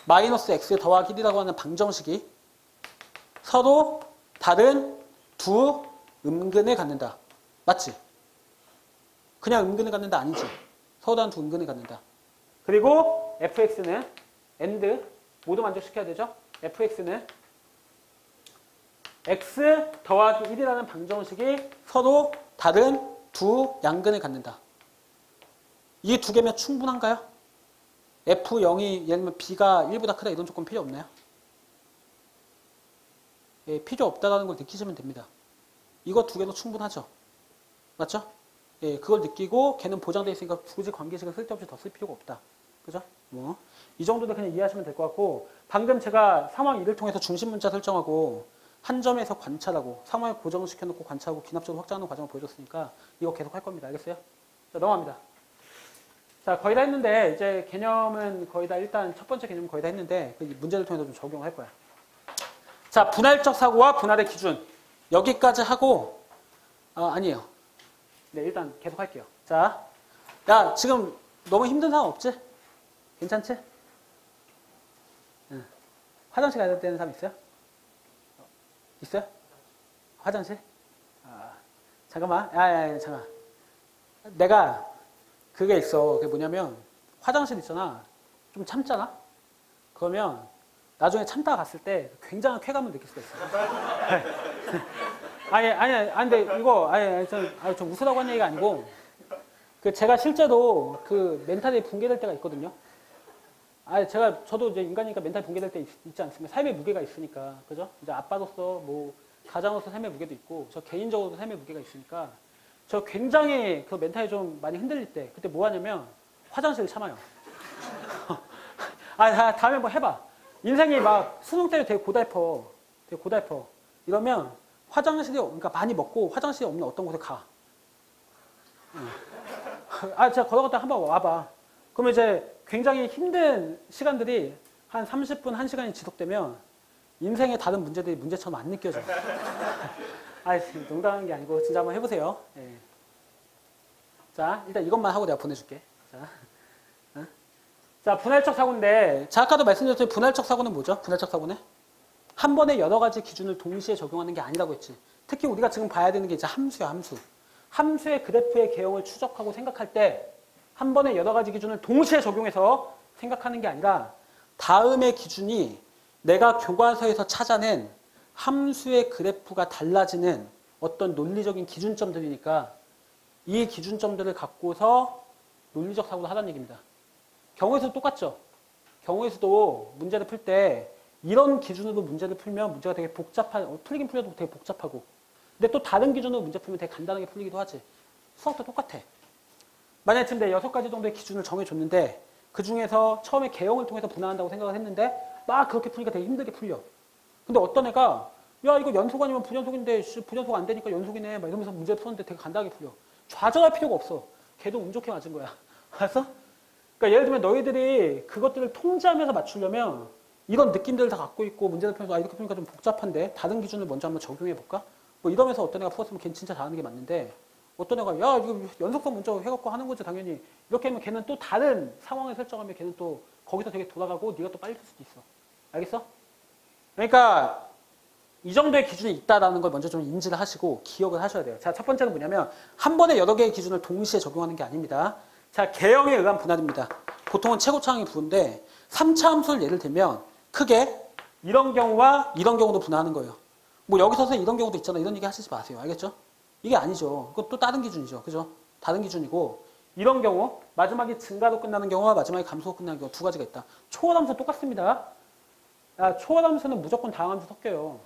마이너스 x 더하기 1이라고 하는 방정식이 서로 다른 두 음근을 갖는다. 맞지? 그냥 음근을 갖는다 아니지. 서로 다른 두 음근을 갖는다. 그리고 fx는 and 모두 만족시켜야 되죠. fx는 x 더하기 1이라는 방정식이 서로 다른 두 양근을 갖는다. 이게 두 개면 충분한가요? f0이 예를 들면 b가 1보다 크다 이런 조건 필요 없나요? 예, 필요 없다는 걸 느끼시면 됩니다. 이거 두 개도 충분하죠. 맞죠? 예, 그걸 느끼고 걔는 보장되어 있으니까 굳이 관계식을 쓸데없이 더 쓸 필요가 없다. 그죠? 뭐 이 정도도 그냥 이해하시면 될 것 같고, 방금 제가 상황 2를 통해서 중심 문자 설정하고 한 점에서 관찰하고 상황을 고정시켜놓고 관찰하고 기납적으로 확장하는 과정을 보여줬으니까 이거 계속 할 겁니다. 알겠어요? 자, 넘어갑니다. 자, 거의 다 했는데 이제 개념은 거의 다 일단 첫 번째 개념은 거의 다 했는데 그 문제를 통해서 좀 적용할 거야. 자, 분할적 사고와 분할의 기준 여기까지 하고 아니에요. 네, 일단 계속 할게요. 자, 야 지금 너무 힘든 상황 없지? 괜찮지? 응. 화장실 가야 되는 사람 있어요? 있어요? 화장실? 잠깐만. 잠깐. 내가 그게 있어. 그게 뭐냐면 화장실 있잖아. 좀 참잖아. 그러면 나중에 참다가 갔을 때 굉장한 쾌감을 느낄 수가 있어. 근데 이거 좀 웃으라고 한 얘기가 아니고 제가 실제로 그 멘탈이 붕괴될 때가 있거든요. 저도 이제 인간이니까 멘탈 붕괴될 때 있지 않습니까? 삶의 무게가 있으니까, 그죠? 이제 아빠로서 뭐 가장으로서 삶의 무게도 있고, 저 개인적으로도 삶의 무게가 있으니까, 저 굉장히 그 멘탈이 좀 많이 흔들릴 때, 그때 뭐 하냐면 화장실을 참아요. 다음에 뭐 해봐. 인생이 막 수능 때도 되게 고달퍼. 이러면 그러니까 많이 먹고 화장실이 없는 어떤 곳에 가. 제가 걸어갔다 한번 와봐. 그러면 이제 굉장히 힘든 시간들이 한 30분, 1시간이 지속되면 인생의 다른 문제들이 문제처럼 안 느껴져. 농담하는 게 아니고 진짜 한번 해보세요. 예. 자, 일단 이것만 하고 내가 보내줄게. 자, 분할적 사고인데, 자, 아까도 말씀드렸더니 분할적 사고는 뭐죠? 분할적 사고는? 한 번에 여러 가지 기준을 동시에 적용하는 게 아니라고 했지. 특히 우리가 지금 봐야 되는 게 이제 함수야, 함수. 함수의 그래프의 개형을 추적하고 생각할 때 한 번에 여러 가지 기준을 동시에 적용해서 생각하는 게 아니라 다음의 기준이 내가 교과서에서 찾아낸 함수의 그래프가 달라지는 어떤 논리적인 기준점들이니까 이 기준점들을 갖고서 논리적 사고를 하라는 얘기입니다. 경우에서도 똑같죠. 경우에서도 문제를 풀 때 이런 기준으로 문제를 풀면 문제가 되게 풀리긴 풀려도 되게 복잡하고, 근데 또 다른 기준으로 문제 풀면 되게 간단하게 풀리기도 하지. 수학도 똑같아. 만약에 지금 내 6가지 정도의 기준을 정해줬는데 그 중에서 처음에 개형을 통해서 분할한다고 생각을 했는데 막 그렇게 풀니까 되게 힘들게 풀려. 근데 어떤 애가 야 이거 연속 아니면 부연속인데 부연속 안 되니까 연속이네 막 이러면서 문제를 푸는데 되게 간단하게 풀려. 좌절할 필요가 없어. 걔도 운 좋게 맞은 거야. 알았어? 그러니까 예를 들면 너희들이 그것들을 통제하면서 맞추려면 이런 느낌들을 다 갖고 있고 문제를 풀면서 이렇게 푸니까 좀 복잡한데 다른 기준을 먼저 한번 적용해볼까? 뭐 이러면서 어떤 애가 풀었으면 걔는 진짜 잘하는 게 맞는데, 어떤 애가 야 이거 연속성 먼저 해갖고 하는 거지 당연히. 이렇게 하면 걔는 또 다른 상황을 설정하면 걔는 또 거기서 되게 돌아가고 네가 또 빨리 풀 수도 있어. 알겠어? 그러니까 이 정도의 기준이 있다라는 걸 먼저 좀 인지를 하시고 기억을 하셔야 돼요. 자, 첫 번째는 뭐냐면 한 번에 여러 개의 기준을 동시에 적용하는 게 아닙니다. 자, 개형에 의한 분할입니다. 보통은 최고차항이 부호인데 3차 함수를 예를 들면 크게 이런 경우와 이런 경우도 분할하는 거예요. 뭐 여기서 선생님 이런 경우도 있잖아. 이런 얘기 하시지 마세요. 알겠죠? 이게 아니죠. 그건 또 다른 기준이죠. 그죠? 다른 기준이고 이런 경우 마지막에 증가로 끝나는 경우와 마지막에 감소로 끝나는 경우 두 가지가 있다. 초월함수 똑같습니다. 초월함수는 무조건 다항함수 섞여요.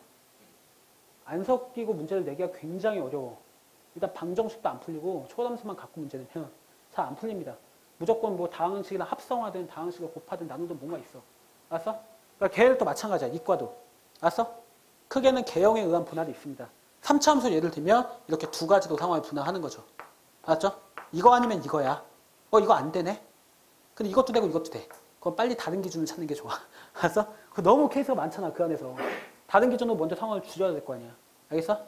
안 섞이고 문제를 내기가 굉장히 어려워. 일단 방정식도 안 풀리고 초월함수만 갖고 문제 내면 잘 안 풀립니다. 무조건 뭐 다항식이랑 합성하든 다항식을 곱하든 나누든 뭔가 있어. 알았어? 그러니까 걔들도 마찬가지야. 이과도. 알았어? 크게는 개형에 의한 분할이 있습니다. 3차 함수 예를 들면 이렇게 두 가지로 상황을 분할하는 거죠. 알았죠? 이거 아니면 이거야. 이거 안 되네? 근데 이것도 되고 이것도 돼. 그럼 빨리 다른 기준을 찾는 게 좋아. 알았어? 너무 케이스가 많잖아, 그 안에서. 다른 기준으로 먼저 상황을 줄여야 될 거 아니야. 알겠어?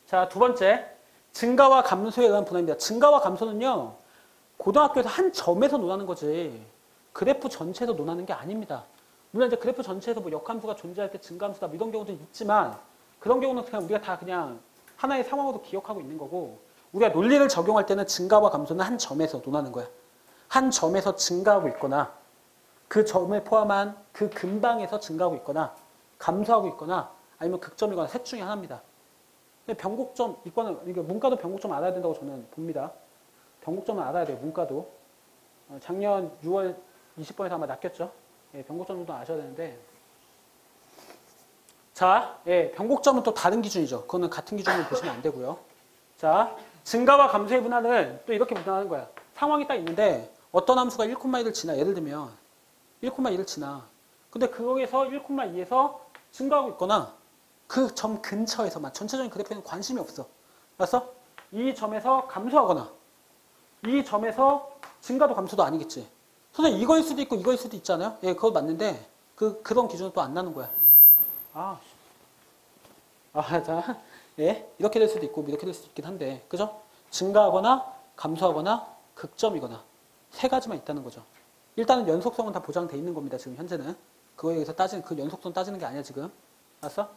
자, 두 번째. 증가와 감소에 의한 분할입니다. 증가와 감소는요, 고등학교에서 한 점에서 논하는 거지, 그래프 전체에서 논하는 게 아닙니다. 물론 이제 그래프 전체에서 뭐 역함수가 존재할 때 증가함수다, 뭐 이런 경우도 있지만, 그런 경우는 그냥 우리가 다 그냥 하나의 상황으로 기억하고 있는 거고, 우리가 논리를 적용할 때는 증가와 감소는 한 점에서 논하는 거야. 한 점에서 증가하고 있거나, 그 점을 포함한 그 근방에서 증가하고 있거나, 감소하고 있거나, 아니면 극점이거나 셋 중에 하나입니다. 변곡점, 이과는, 문과도 변곡점 알아야 된다고 저는 봅니다. 변곡점은 알아야 돼요, 문과도. 작년 6월 20번에서 아마 낚였죠. 예, 변곡점 정도 아셔야 되는데. 자, 예, 변곡점은 또 다른 기준이죠. 그거는 같은 기준으로 보시면 안 되고요. 자, 증가와 감소의 분할은 또 이렇게 분할하는 거야. 상황이 딱 있는데 어떤 함수가 1,1을 지나. 예를 들면 1,2를 지나. 근데 거기에서 1,2에서 증가하고 있거나 그 점 근처에서만, 전체적인 그래프에는 관심이 없어. 알았어? 이 점에서 감소하거나 이 점에서 증가도 감소도 아니겠지. 선생님 이거일 수도 있고 이거일 수도 있잖아요. 예, 그거 맞는데 그런 기준은 또 안 나는 거야. 자, 예, 이렇게 될 수도 있고 이렇게 될 수도 있긴 한데, 그죠? 증가하거나 감소하거나 극점이거나 세 가지만 있다는 거죠. 일단은 연속성은 다 보장돼 있는 겁니다. 지금 현재는 그거에 의해서 따지는, 그 연속성 따지는 게 아니야 지금. 알았어?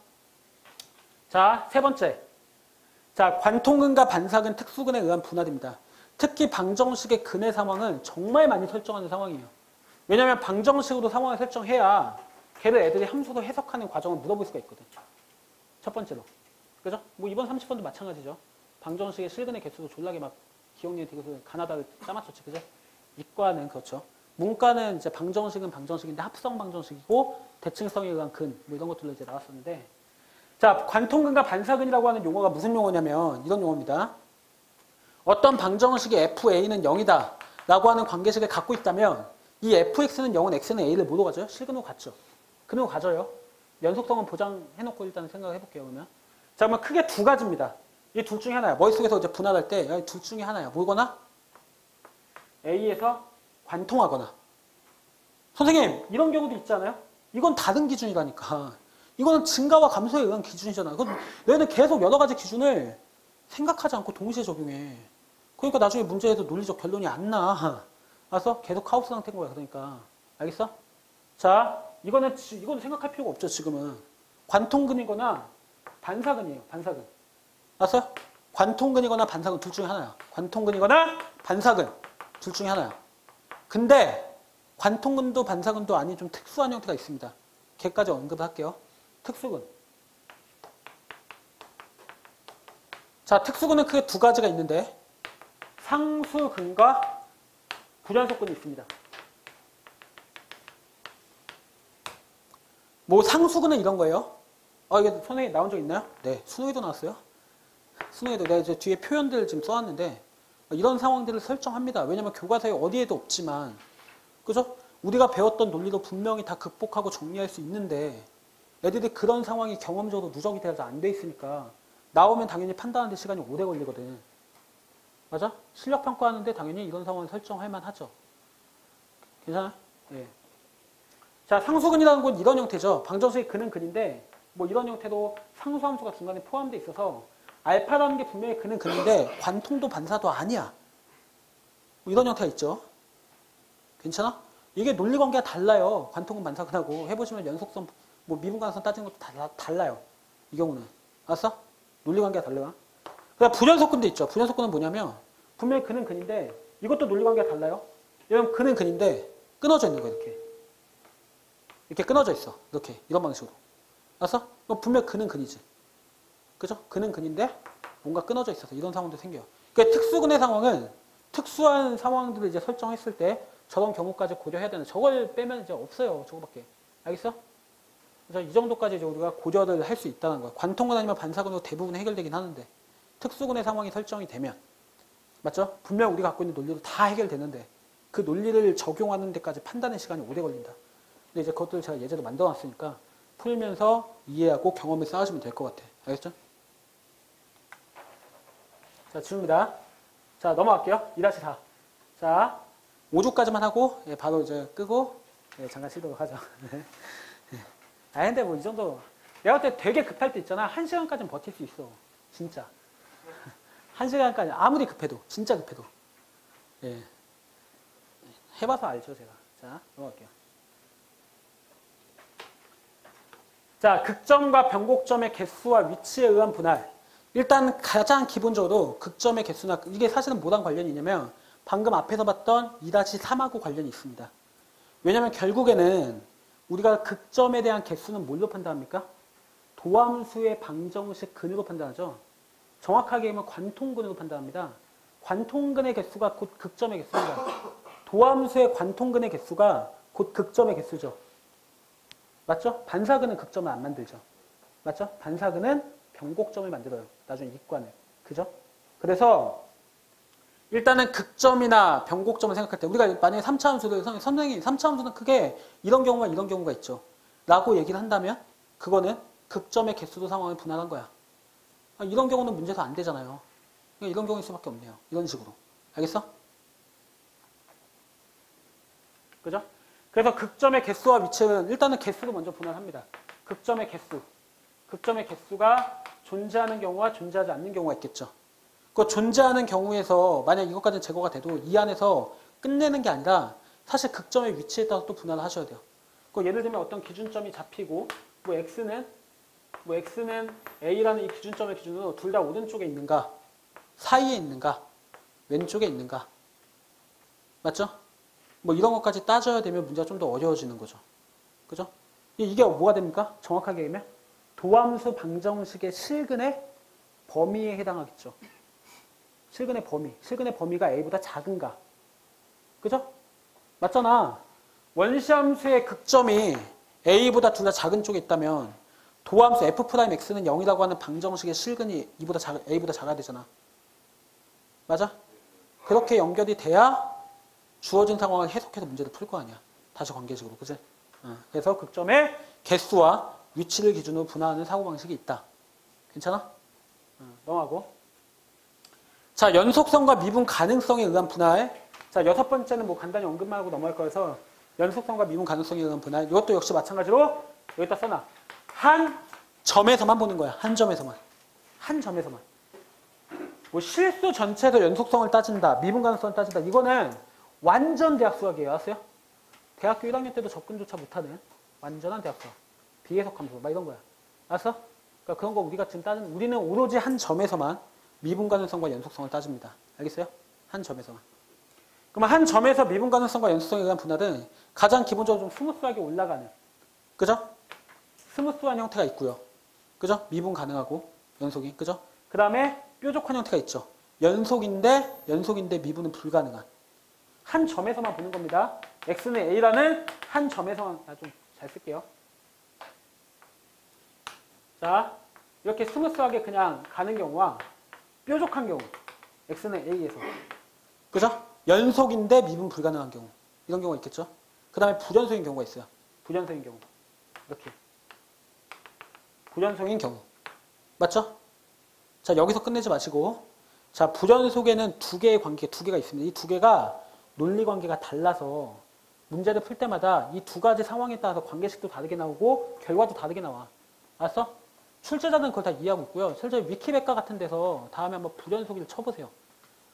자, 세 번째. 자, 관통근과 반사근 특수근에 의한 분할입니다. 특히 방정식의 근의 상황은 정말 많이 설정하는 상황이에요. 왜냐하면 방정식으로 상황을 설정해야 걔를 애들이 함수로 해석하는 과정을 물어볼 수가 있거든. 첫 번째로. 그죠? 뭐 이번 30번도 마찬가지죠. 방정식의 실근의 개수도 졸라게 막 기억력이 되고 가나다를 짜맞췄지. 그죠? 이과는 그렇죠. 문과는 이제 방정식은 방정식인데 합성 방정식이고 대칭성에 의한 근, 뭐 이런 것들로 이제 나왔었는데, 자, 관통근과 반사근이라고 하는 용어가 무슨 용어냐면 이런 용어입니다. 어떤 방정식의 FA는 0이다 라고 하는 관계식을 갖고 있다면 이 FX는 0은 X는 A를 뭐로 가져요? 실근으로 갖죠. 근으로 가져요. 연속성은 보장해놓고 일단 생각을 해볼게요. 그러면. 자, 그러면 크게 두 가지입니다. 이 둘 중에 하나야. 머릿속에서 이제 분할할 때 둘 중에 하나야. 뭐거나 A에서 관통하거나. 선생님 이런 경우도 있잖아요. 이건 다른 기준이라니까. 이거는 증가와 감소에 의한 기준이잖아. 너희는 계속 여러 가지 기준을 생각하지 않고 동시에 적용해. 그러니까 나중에 문제에서 논리적 결론이 안 나. 알았어? 계속 하우스 상태인 거야. 그러니까. 알겠어? 자, 이거는 생각할 필요가 없죠. 지금은. 관통근이거나 반사근이에요. 반사근. 알았어? 관통근이거나 반사근 둘 중에 하나야. 관통근이거나 반사근 둘 중에 하나야. 근데 관통근도 반사근도 아닌 좀 특수한 형태가 있습니다. 걔까지 언급을 할게요. 특수근. 자, 특수근은 크게 두 가지가 있는데 상수근과 불연속근이 있습니다. 뭐 상수근은 이런 거예요. 이게 선생님 나온 적 있나요? 네, 수능에도 나왔어요. 수능에도 내가 이제 뒤에 표현들을 지금 써왔는데 이런 상황들을 설정합니다. 왜냐면 교과서에 어디에도 없지만, 그죠? 우리가 배웠던 논리도 분명히 다 극복하고 정리할 수 있는데 애들이 그런 상황이 경험적으로 누적이 돼서 안 돼 있으니까 나오면 당연히 판단하는 데 시간이 오래 걸리거든. 맞아? 실력 평가하는데 당연히 이런 상황을 설정할 만하죠. 괜찮아? 예. 자, 상수근이라는 건 이런 형태죠. 방정식의 근은 근인데 뭐 이런 형태로 상수함수가 중간에 포함되어 있어서 알파라는 게 분명히 근은 근인데 관통도 반사도 아니야. 뭐 이런 형태가 있죠. 괜찮아? 이게 논리관계가 달라요. 관통근 반사근하고 해보시면 연속성, 뭐 미분관성 따지는 것도 달라요. 이 경우는. 알았어? 논리관계가 달라. 그다음 불연속근도 있죠. 불연속근은 뭐냐면 분명히 근은 근인데 이것도 논리관계가 달라요. 여러분 근은 근인데 끊어져 있는 거야. 이렇게 끊어져 있어. 이렇게 이런 방식으로. 알았어? 분명 근은 근이지. 그죠? 근은 근인데 뭔가 끊어져 있어서 이런 상황도 생겨요. 그러니까 특수근의 상황은 특수한 상황들을 이제 설정했을 때 저런 경우까지 고려해야 되는 저걸 빼면 이제 없어요. 저거밖에. 알겠어? 그래서 이 정도까지 이제 우리가 고려를 할 수 있다는 거야. 관통근 아니면 반사근으로 대부분 해결되긴 하는데 특수근의 상황이 설정이 되면 맞죠? 분명 우리가 갖고 있는 논리도 다 해결되는데 그 논리를 적용하는 데까지 판단의 시간이 오래 걸린다. 근데 이제 그것들 제가 예제로 만들어놨으니까 풀면서 이해하고 경험을 쌓으시면 될 것 같아. 알겠죠? 자, 지웁니다. 자, 넘어갈게요. 2-4. 자, 5주까지만 하고, 예, 바로 이제 끄고, 예, 잠깐 쉬도록 하죠. 아, 근데 뭐 이 정도. 내가 볼 때 되게 급할 때 있잖아. 1시간까지는 버틸 수 있어. 진짜. 1시간까지. 아무리 급해도. 진짜 급해도. 예. 해봐서 알죠, 제가. 자, 넘어갈게요. 자, 극점과 변곡점의 개수와 위치에 의한 분할. 일단 가장 기본적으로 극점의 개수나 이게 사실은 뭐랑 관련이 있냐면 방금 앞에서 봤던 2-3하고 관련이 있습니다. 왜냐면 결국에는 우리가 극점에 대한 개수는 뭘로 판단합니까? 도함수의 방정식 근으로 판단하죠. 정확하게 얘기하면 관통근으로 판단합니다. 관통근의 개수가 곧 극점의 개수입니다. 도함수의 관통근의 개수가 곧 극점의 개수죠. 맞죠? 반사근은 극점을 안 만들죠. 맞죠? 반사근은 변곡점을 만들어요. 나중에 이과는. 그죠? 그래서 일단은 극점이나 변곡점을 생각할 때 우리가 만약에 3차 함수를 선생님 3차 함수는 크게 이런 경우가 있죠. 라고 얘기를 한다면 그거는 극점의 개수도 상황을 분할한 거야. 이런 경우는 문제가 안 되잖아요. 그러니까 이런 경우일 수밖에 없네요. 이런 식으로. 알겠어? 그죠? 그래서 극점의 개수와 위치는 일단은 개수로 먼저 분할합니다. 극점의 개수. 극점의 개수가 존재하는 경우와 존재하지 않는 경우가 있겠죠. 그 존재하는 경우에서 만약 이것까지는 제거가 돼도 이 안에서 끝내는 게 아니라 사실 극점의 위치에 따라 또 분할을 하셔야 돼요. 그 예를 들면 어떤 기준점이 잡히고 뭐 x는 a라는 이 기준점의 기준으로 둘 다 오른쪽에 있는가, 사이에 있는가, 왼쪽에 있는가. 맞죠? 뭐 이런 것까지 따져야 되면 문제가 좀 더 어려워지는 거죠. 그죠? 이게 뭐가 됩니까? 정확하게 얘기하면 도함수 방정식의 실근의 범위에 해당하겠죠. 실근의 범위. 실근의 범위가 a보다 작은가. 그죠? 맞잖아. 원시함수의 극점이 a보다 둘 다 작은 쪽에 있다면 도함수 f'x는 0이라고 하는 방정식의 실근이 a보다 작아야 되잖아. 맞아? 그렇게 연결이 돼야 주어진 상황을 해석해서 문제를 풀 거 아니야. 다시 관계식으로. 그지? 그래서 극점의 개수와 위치를 기준으로 분할하는 사고방식이 있다. 괜찮아? 넘어가고. 자, 연속성과 미분 가능성에 의한 분할. 자, 6번째는 뭐 간단히 언급만 하고 넘어갈 거여서 연속성과 미분 가능성에 의한 분할. 이것도 역시 마찬가지로 여기다 써놔. 한 점에서만 보는 거야. 한 점에서만. 한 점에서만. 뭐 실수 전체에서 연속성을 따진다. 미분 가능성을 따진다. 이거는 완전 대학 수학이에요. 아세요? 대학교 1학년 때도 접근조차 못하는 완전한 대학 수학. 비해석 함수 막 이런 거야. 알았어? 그러니까 그런 거 우리가 지금 따지는 우리는 오로지 한 점에서만 미분 가능성과 연속성을 따집니다. 알겠어요? 한 점에서만. 그러면 한 점에서 미분 가능성과 연속성에 의한 분할은 가장 기본적으로 좀 스무스하게 올라가는, 그죠? 스무스한 형태가 있고요. 그죠? 미분 가능하고 연속이, 그죠? 그 다음에 뾰족한 형태가 있죠. 연속인데 미분은 불가능한. 한 점에서만 보는 겁니다. x는 a라는 한 점에서만, 좀 잘 쓸게요. 자, 이렇게 스무스하게 그냥 가는 경우와 뾰족한 경우, x는 a에서. 그죠? 연속인데 미분 불가능한 경우. 이런 경우가 있겠죠? 그 다음에 불연속인 경우가 있어요. 불연속인 경우. 이렇게. 불연속인 경우. 맞죠? 자, 여기서 끝내지 마시고. 자, 불연속에는 두 개의 두 개가 있습니다. 이 두 개가 논리 관계가 달라서 문제를 풀 때마다 이 두 가지 상황에 따라서 관계식도 다르게 나오고 결과도 다르게 나와. 알았어? 출제자는 그걸 다 이해하고 있고요. 실제 위키백과 같은 데서 다음에 한번 불연속을 쳐보세요.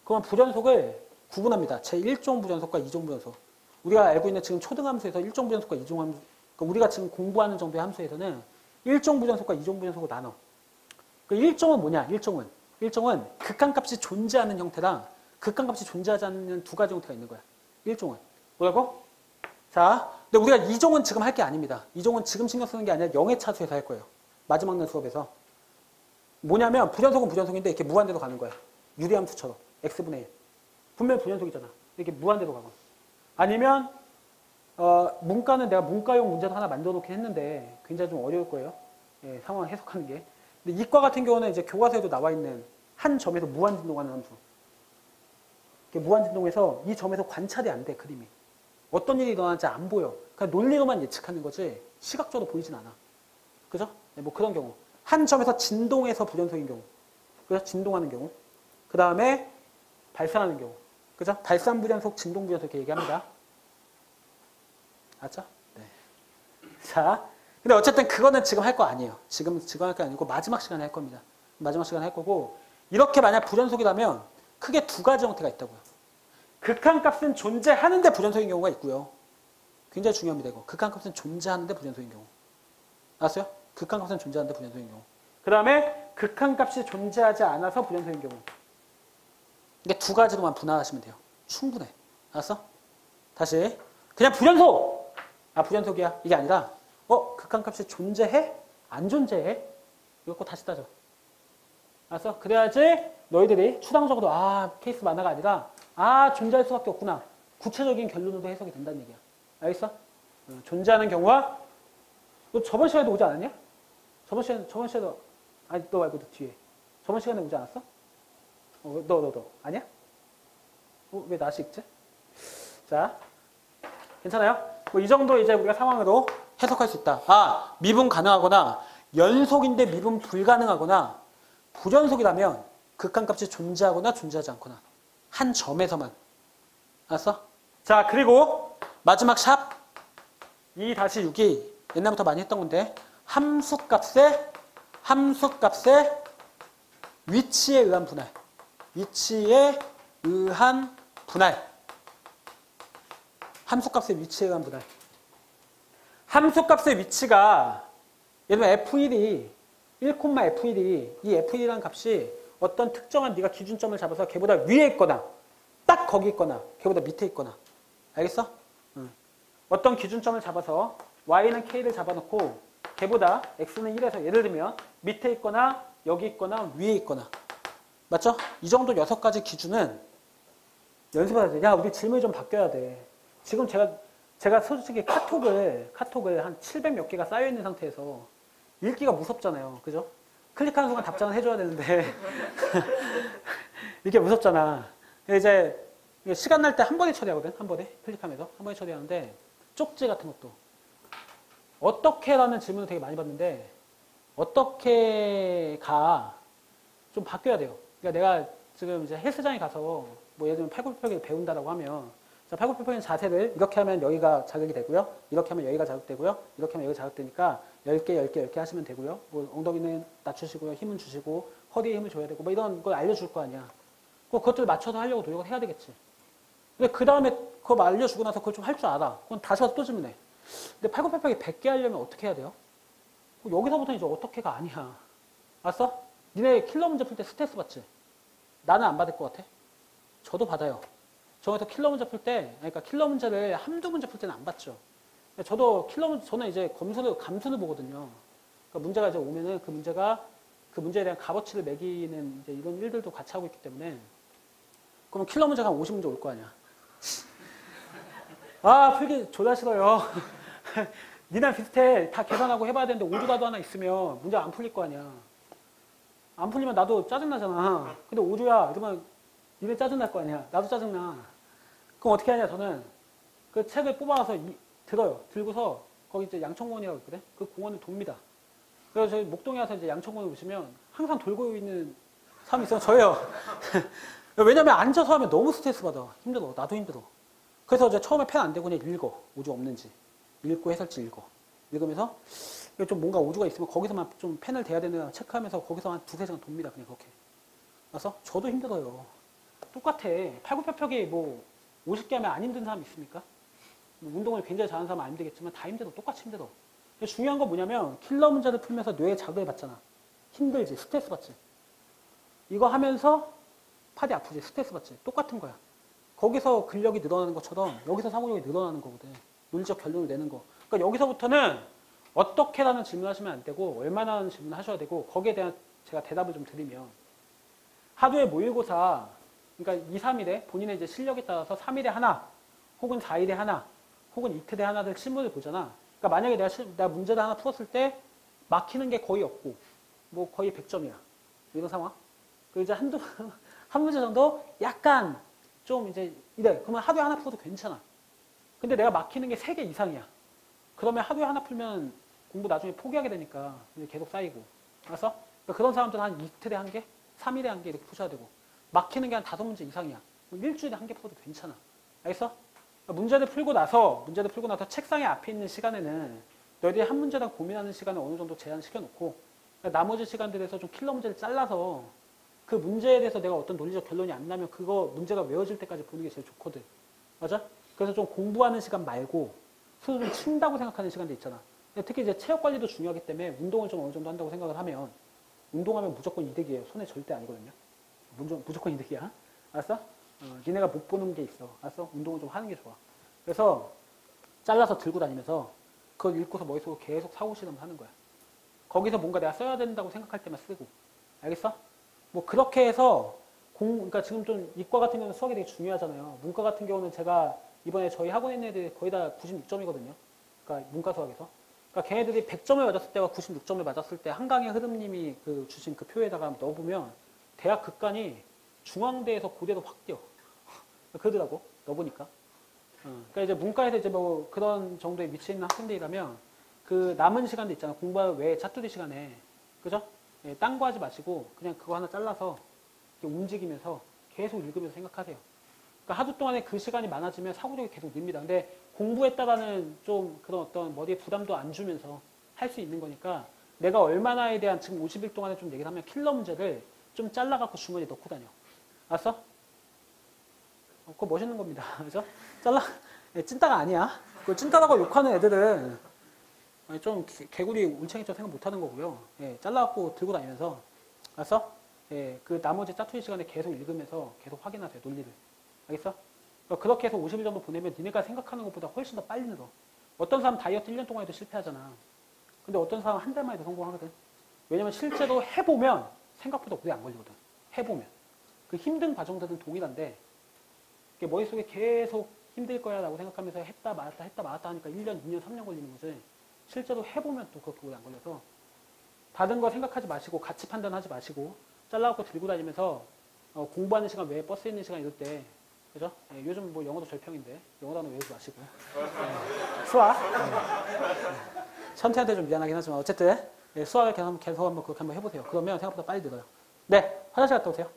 그러면 불연속을 구분합니다. 제1종 불연속과 2종 불연속. 우리가 알고 있는 지금 초등함수에서 1종 불연속과 2종 함수, 그러니까 우리가 지금 공부하는 정도의 함수에서는 1종 불연속과 2종 불연속으로 나눠. 그 1종은 뭐냐? 1종은 극한값이 존재하는 형태랑 극한값이 존재하지 않는 두 가지 형태가 있는 거야. 1종은. 뭐라고? 자, 근데 우리가 2종은 지금 할 게 아닙니다. 2종은 지금 신경 쓰는 게 아니라 0의 차수에서 할 거예요. 마지막 날 수업에서. 뭐냐면 부전속은 부전속인데 이렇게 무한대로 가는 거야. 유리함수처럼. x분의 1. 분명히 부전속이잖아. 이렇게 무한대로 가고. 아니면 문과는 내가 문과용 문제도 하나 만들어 놓긴 했는데 굉장히 좀 어려울 거예요. 예, 상황을 해석하는 게. 근데 이과 같은 경우는 이제 교과서에도 나와 있는 한 점에서 무한진동하는 함수. 무한진동해서 이 점에서 관찰이 안 돼, 그림이. 어떤 일이 일어나는지 안 보여. 그냥 논리로만 예측하는 거지 시각적으로 보이진 않아. 그죠? 네, 뭐 그런 경우. 한 점에서 진동해서 부전속인 경우. 그죠? 진동하는 경우. 그 다음에 발산하는 경우. 그죠? 발산 부전속, 진동 부전속 이렇게 얘기합니다. 알았죠? 네. 자, 근데 어쨌든 그거는 지금 할 거 아니에요. 지금 할 거 아니고 마지막 시간에 할 겁니다. 마지막 시간에 할 거고, 이렇게 만약 부전속이라면 크게 두 가지 형태가 있다고요. 극한값은 존재하는데 부전속인 경우가 있고요. 굉장히 중요합니다, 이거. 극한값은 존재하는데 부전속인 경우. 알았어요? 극한값은 존재하는데 부전속인 경우. 그 다음에 극한값이 존재하지 않아서 부전속인 경우. 이게 두 가지로만 분할하시면 돼요. 충분해. 알았어? 다시. 그냥 부전속! 아, 부전속이야. 이게 아니라, 극한값이 존재해? 안 존재해? 이거 꼭 다시 따져. 알았어? 그래야지 너희들이 추상적으로, 케이스 만화가 아니라, 존재할 수밖에 없구나. 구체적인 결론으로 해석이 된다는 얘기야. 알겠어? 존재하는 경우와, 너 저번 시간에도 오지 않았냐? 저번 시간에도, 아니, 너 말고 너 뒤에. 저번 시간에 오지 않았어? 너. 아니야? 왜 나시 읽지? 자, 괜찮아요? 뭐 이 정도 이제 우리가 상황으로 해석할 수 있다. 미분 가능하거나, 연속인데 미분 불가능하거나, 부전속이라면 극한값이 존재하거나 존재하지 않거나, 한 점에서만. 알았어? 자, 그리고 마지막 샵 2-6이 옛날부터 많이 했던 건데, 함수값의 위치에 의한 분할. 위치에 의한 분할. 함수값의 위치에 의한 분할. 함수값의 위치가 예를 들면 F1이 1,F1이 이 F1이라는 값이 어떤 특정한 네가 기준점을 잡아서 걔보다 위에 있거나 딱 거기 있거나 걔보다 밑에 있거나. 알겠어? 어떤 기준점을 잡아서 Y는 K를 잡아놓고 걔보다 X는 1에서 예를 들면 밑에 있거나 여기 있거나 위에 있거나. 맞죠? 이 정도 6가지 기준은 연습해야 돼. 야, 우리 질문이 좀 바뀌어야 돼. 지금 제가 솔직히 카톡을 한 700 몇 개가 쌓여있는 상태에서 읽기가 무섭잖아요. 그죠? 클릭하는 순간 답장을 해줘야 되는데 이게 무섭잖아. 이제 시간 날 때 한 번에 처리하거든. 한 번에 클릭하면서 한 번에 처리하는데 쪽지 같은 것도 어떻게라는 질문을 되게 많이 받는데 어떻게가 좀 바뀌어야 돼요. 그러니까 내가 지금 이제 헬스장에 가서 뭐 예를 들면 팔굽혀펴기를 배운다라고 하면 팔굽혀펴기 자세를 이렇게 하면 여기가 자극이 되고요. 이렇게 하면 여기가 자극되고요. 이렇게 하면 여기가 자극되니까 10개 하시면 되고요. 뭐 엉덩이는 낮추시고요. 힘은 주시고 허리에 힘을 줘야 되고 뭐 이런 걸 알려줄 거 아니야. 그것들 맞춰서 하려고 노력을 해야 되겠지. 근데 그 다음에 그거 알려주고 나서 그걸 좀 할 줄 알아. 그건 다시 와서 또 질문해. 근데 팔굽혀펴기 100개 하려면 어떻게 해야 돼요? 여기서부터 이제 어떻게가 아니야. 알았어? 니네 킬러 문제 풀 때 스트레스 받지? 나는 안 받을 것 같아. 저도 받아요. 저에서 킬러 문제 풀 때, 그러니까 킬러 문제를 한두 문제 풀 때는 안 받죠. 저도 저는 이제 감수를 보거든요. 그러니까 문제가 이제 오면은 그 문제에 대한 값어치를 매기는 이제 이런 일들도 같이 하고 있기 때문에, 그러면 킬러 문제가 한 50문제 올 거 아니야. 풀기 졸라 싫어요. 니랑 비슷해. 다 계산하고 해봐야 되는데 오류라도 하나 있으면 문제 안 풀릴 거 아니야. 안 풀리면 나도 짜증나잖아. 근데 오류야 이러면 니네 짜증날 거 아니야. 나도 짜증나. 그럼 어떻게 하냐, 저는 그 책을 뽑아와서 들어요. 들고서 거기 이제 양천공원이라고 있거든. 그 공원을 돕니다. 그래서 저희 목동에 와서 이제 양천공원을 보시면 항상 돌고 있는 사람이 있어요. 저예요. 왜냐면 앉아서 하면 너무 스트레스 받아. 힘들어. 나도 힘들어. 그래서 이제 처음에 펜 안 대고 그냥 읽어. 오류 없는지. 읽고 해설지 읽어. 읽으면서 좀 뭔가 오류가 있으면 거기서만 좀 펜을 대야 되나 체크하면서 거기서 한 2-3시간 돕니다. 그냥 그렇게. 그래서 저도 힘들어요. 똑같아. 팔굽혀펴기 뭐 50개 하면 안 힘든 사람 있습니까? 운동을 굉장히 잘하는 사람은 안 힘들겠지만 다 힘들어. 똑같이 힘들어. 중요한 건 뭐냐면 킬러 문제를 풀면서 뇌에 자극을 받잖아. 힘들지. 스트레스 받지. 이거 하면서 팔이 아프지. 스트레스 받지. 똑같은 거야. 거기서 근력이 늘어나는 것처럼 여기서 상호력이 늘어나는 거거든. 논리적 결론을 내는 거. 그러니까 여기서부터는 어떻게라는 질문 하시면 안 되고 얼마나라는 질문 하셔야 되고 거기에 대한 제가 대답을 좀 드리면 하루에 모의고사 그러니까 2, 3일에 본인의 이제 실력에 따라서 3일에 하나 혹은 4일에 하나 혹은 이틀에 하나를 실물을 보잖아. 그러니까 만약에 내가 문제를 하나 풀었을 때 막히는 게 거의 없고 뭐 거의 100점이야. 이런 상황. 그리고 이제 한 문제 정도 약간 좀 이제 이래. 그러면 하루에 하나 풀어도 괜찮아. 근데 내가 막히는 게 3개 이상이야. 그러면 하루에 하나 풀면 공부 나중에 포기하게 되니까 계속 쌓이고. 알았어? 그러니까 그런 사람들은 한 이틀에 한 개, 3일에 한 개 이렇게 푸셔야 되고. 막히는 게 한 5문제 이상이야. 일주일에 한 개 풀어도 괜찮아. 알겠어? 그러니까 문제를 풀고 나서 책상에 앞에 있는 시간에는 너희들이 한 문제당 고민하는 시간을 어느 정도 제한시켜놓고 그러니까 나머지 시간들에서 좀 킬러 문제를 잘라서 그 문제에 대해서 내가 어떤 논리적 결론이 안 나면 그거 문제가 외워질 때까지 보는 게 제일 좋거든. 맞아? 그래서 좀 공부하는 시간 말고 스스로 좀 쉰다고 생각하는 시간도 있잖아. 특히 이제 체력 관리도 중요하기 때문에 운동을 좀 어느 정도 한다고 생각을 하면 운동하면 무조건 이득이에요. 손해 절대 아니거든요. 무조건 이득이야. 알았어? 니네가 못 보는 게 있어. 알았어? 운동을 좀 하는 게 좋아. 그래서 잘라서 들고 다니면서 그걸 읽고서 머릿속으로 계속 사고 실험을 하는 거야. 거기서 뭔가 내가 써야 된다고 생각할 때만 쓰고. 알겠어? 뭐 그렇게 해서 그러니까 지금 좀 이과 같은 경우는 수학이 되게 중요하잖아요. 문과 같은 경우는 제가 이번에 저희 학원에 있는 애들이 거의 다 96점이거든요. 그러니까 문과 수학에서. 그러니까 걔네들이 100점을 맞았을 때와 96점을 맞았을 때 한강의 흐름님이 그 주신 그 표에다가 넣어보면 대학 극간이 중앙대에서 고대로 확 뛰어. 그러더라고. 넣어보니까. 그러니까 이제 문과에서 이제 뭐 그런 정도의 위치에 있는 학생들이라면 그 남은 시간도 있잖아. 공부 외에 차투리 시간에. 그죠? 예, 딴 거 하지 마시고 그냥 그거 하나 잘라서 움직이면서 계속 읽으면서 생각하세요. 그러니까 하루 동안에 그 시간이 많아지면 사고력이 계속 늡니다. 근데 공부했다가는 좀 그런 어떤 머리에 부담도 안 주면서 할 수 있는 거니까 내가 얼마나에 대한 지금 50일 동안에 좀 얘기를 하면 킬러 문제를 좀 잘라갖고 주머니에 넣고 다녀. 알았어? 그거 멋있는 겁니다. 그죠? 찐따가 아니야. 그 찐따라고 욕하는 애들은 좀 개구리 울챙이처럼 생각 못하는 거고요. 예, 잘라갖고 들고 다니면서 알았어? 예, 그 나머지 짜투리 시간에 계속 읽으면서 계속 확인하세요. 논리를. 알겠어? 그렇게 해서 50일 정도 보내면 니네가 생각하는 것보다 훨씬 더 빨리 늘어. 어떤 사람 다이어트 1년 동안 해도 실패하잖아. 근데 어떤 사람 한 달만 해도 성공하거든. 왜냐면 실제로 해보면 생각보다 오래 안 걸리거든. 해보면. 그 힘든 과정들은 동일한데 머릿속에 계속 힘들 거야 라고 생각하면서 했다 말았다 하니까 1년, 2년, 3년 걸리는 거지. 실제로 해보면 또 그렇게 오래 안 걸려서 다른 거 생각하지 마시고 가치 판단하지 마시고 잘라갖고 들고 다니면서 공부하는 시간 외에 버스 있는 시간 이럴 때 그죠? 예, 요즘 뭐 영어도 절평인데 영어 단어 외우지 마시고 수학 천태한테 좀 미안하긴 하지만 어쨌든 수학을 계속 한번 그렇게 한번 해보세요. 그러면 생각보다 빨리 늘어요. 네, 화장실 갔다 오세요.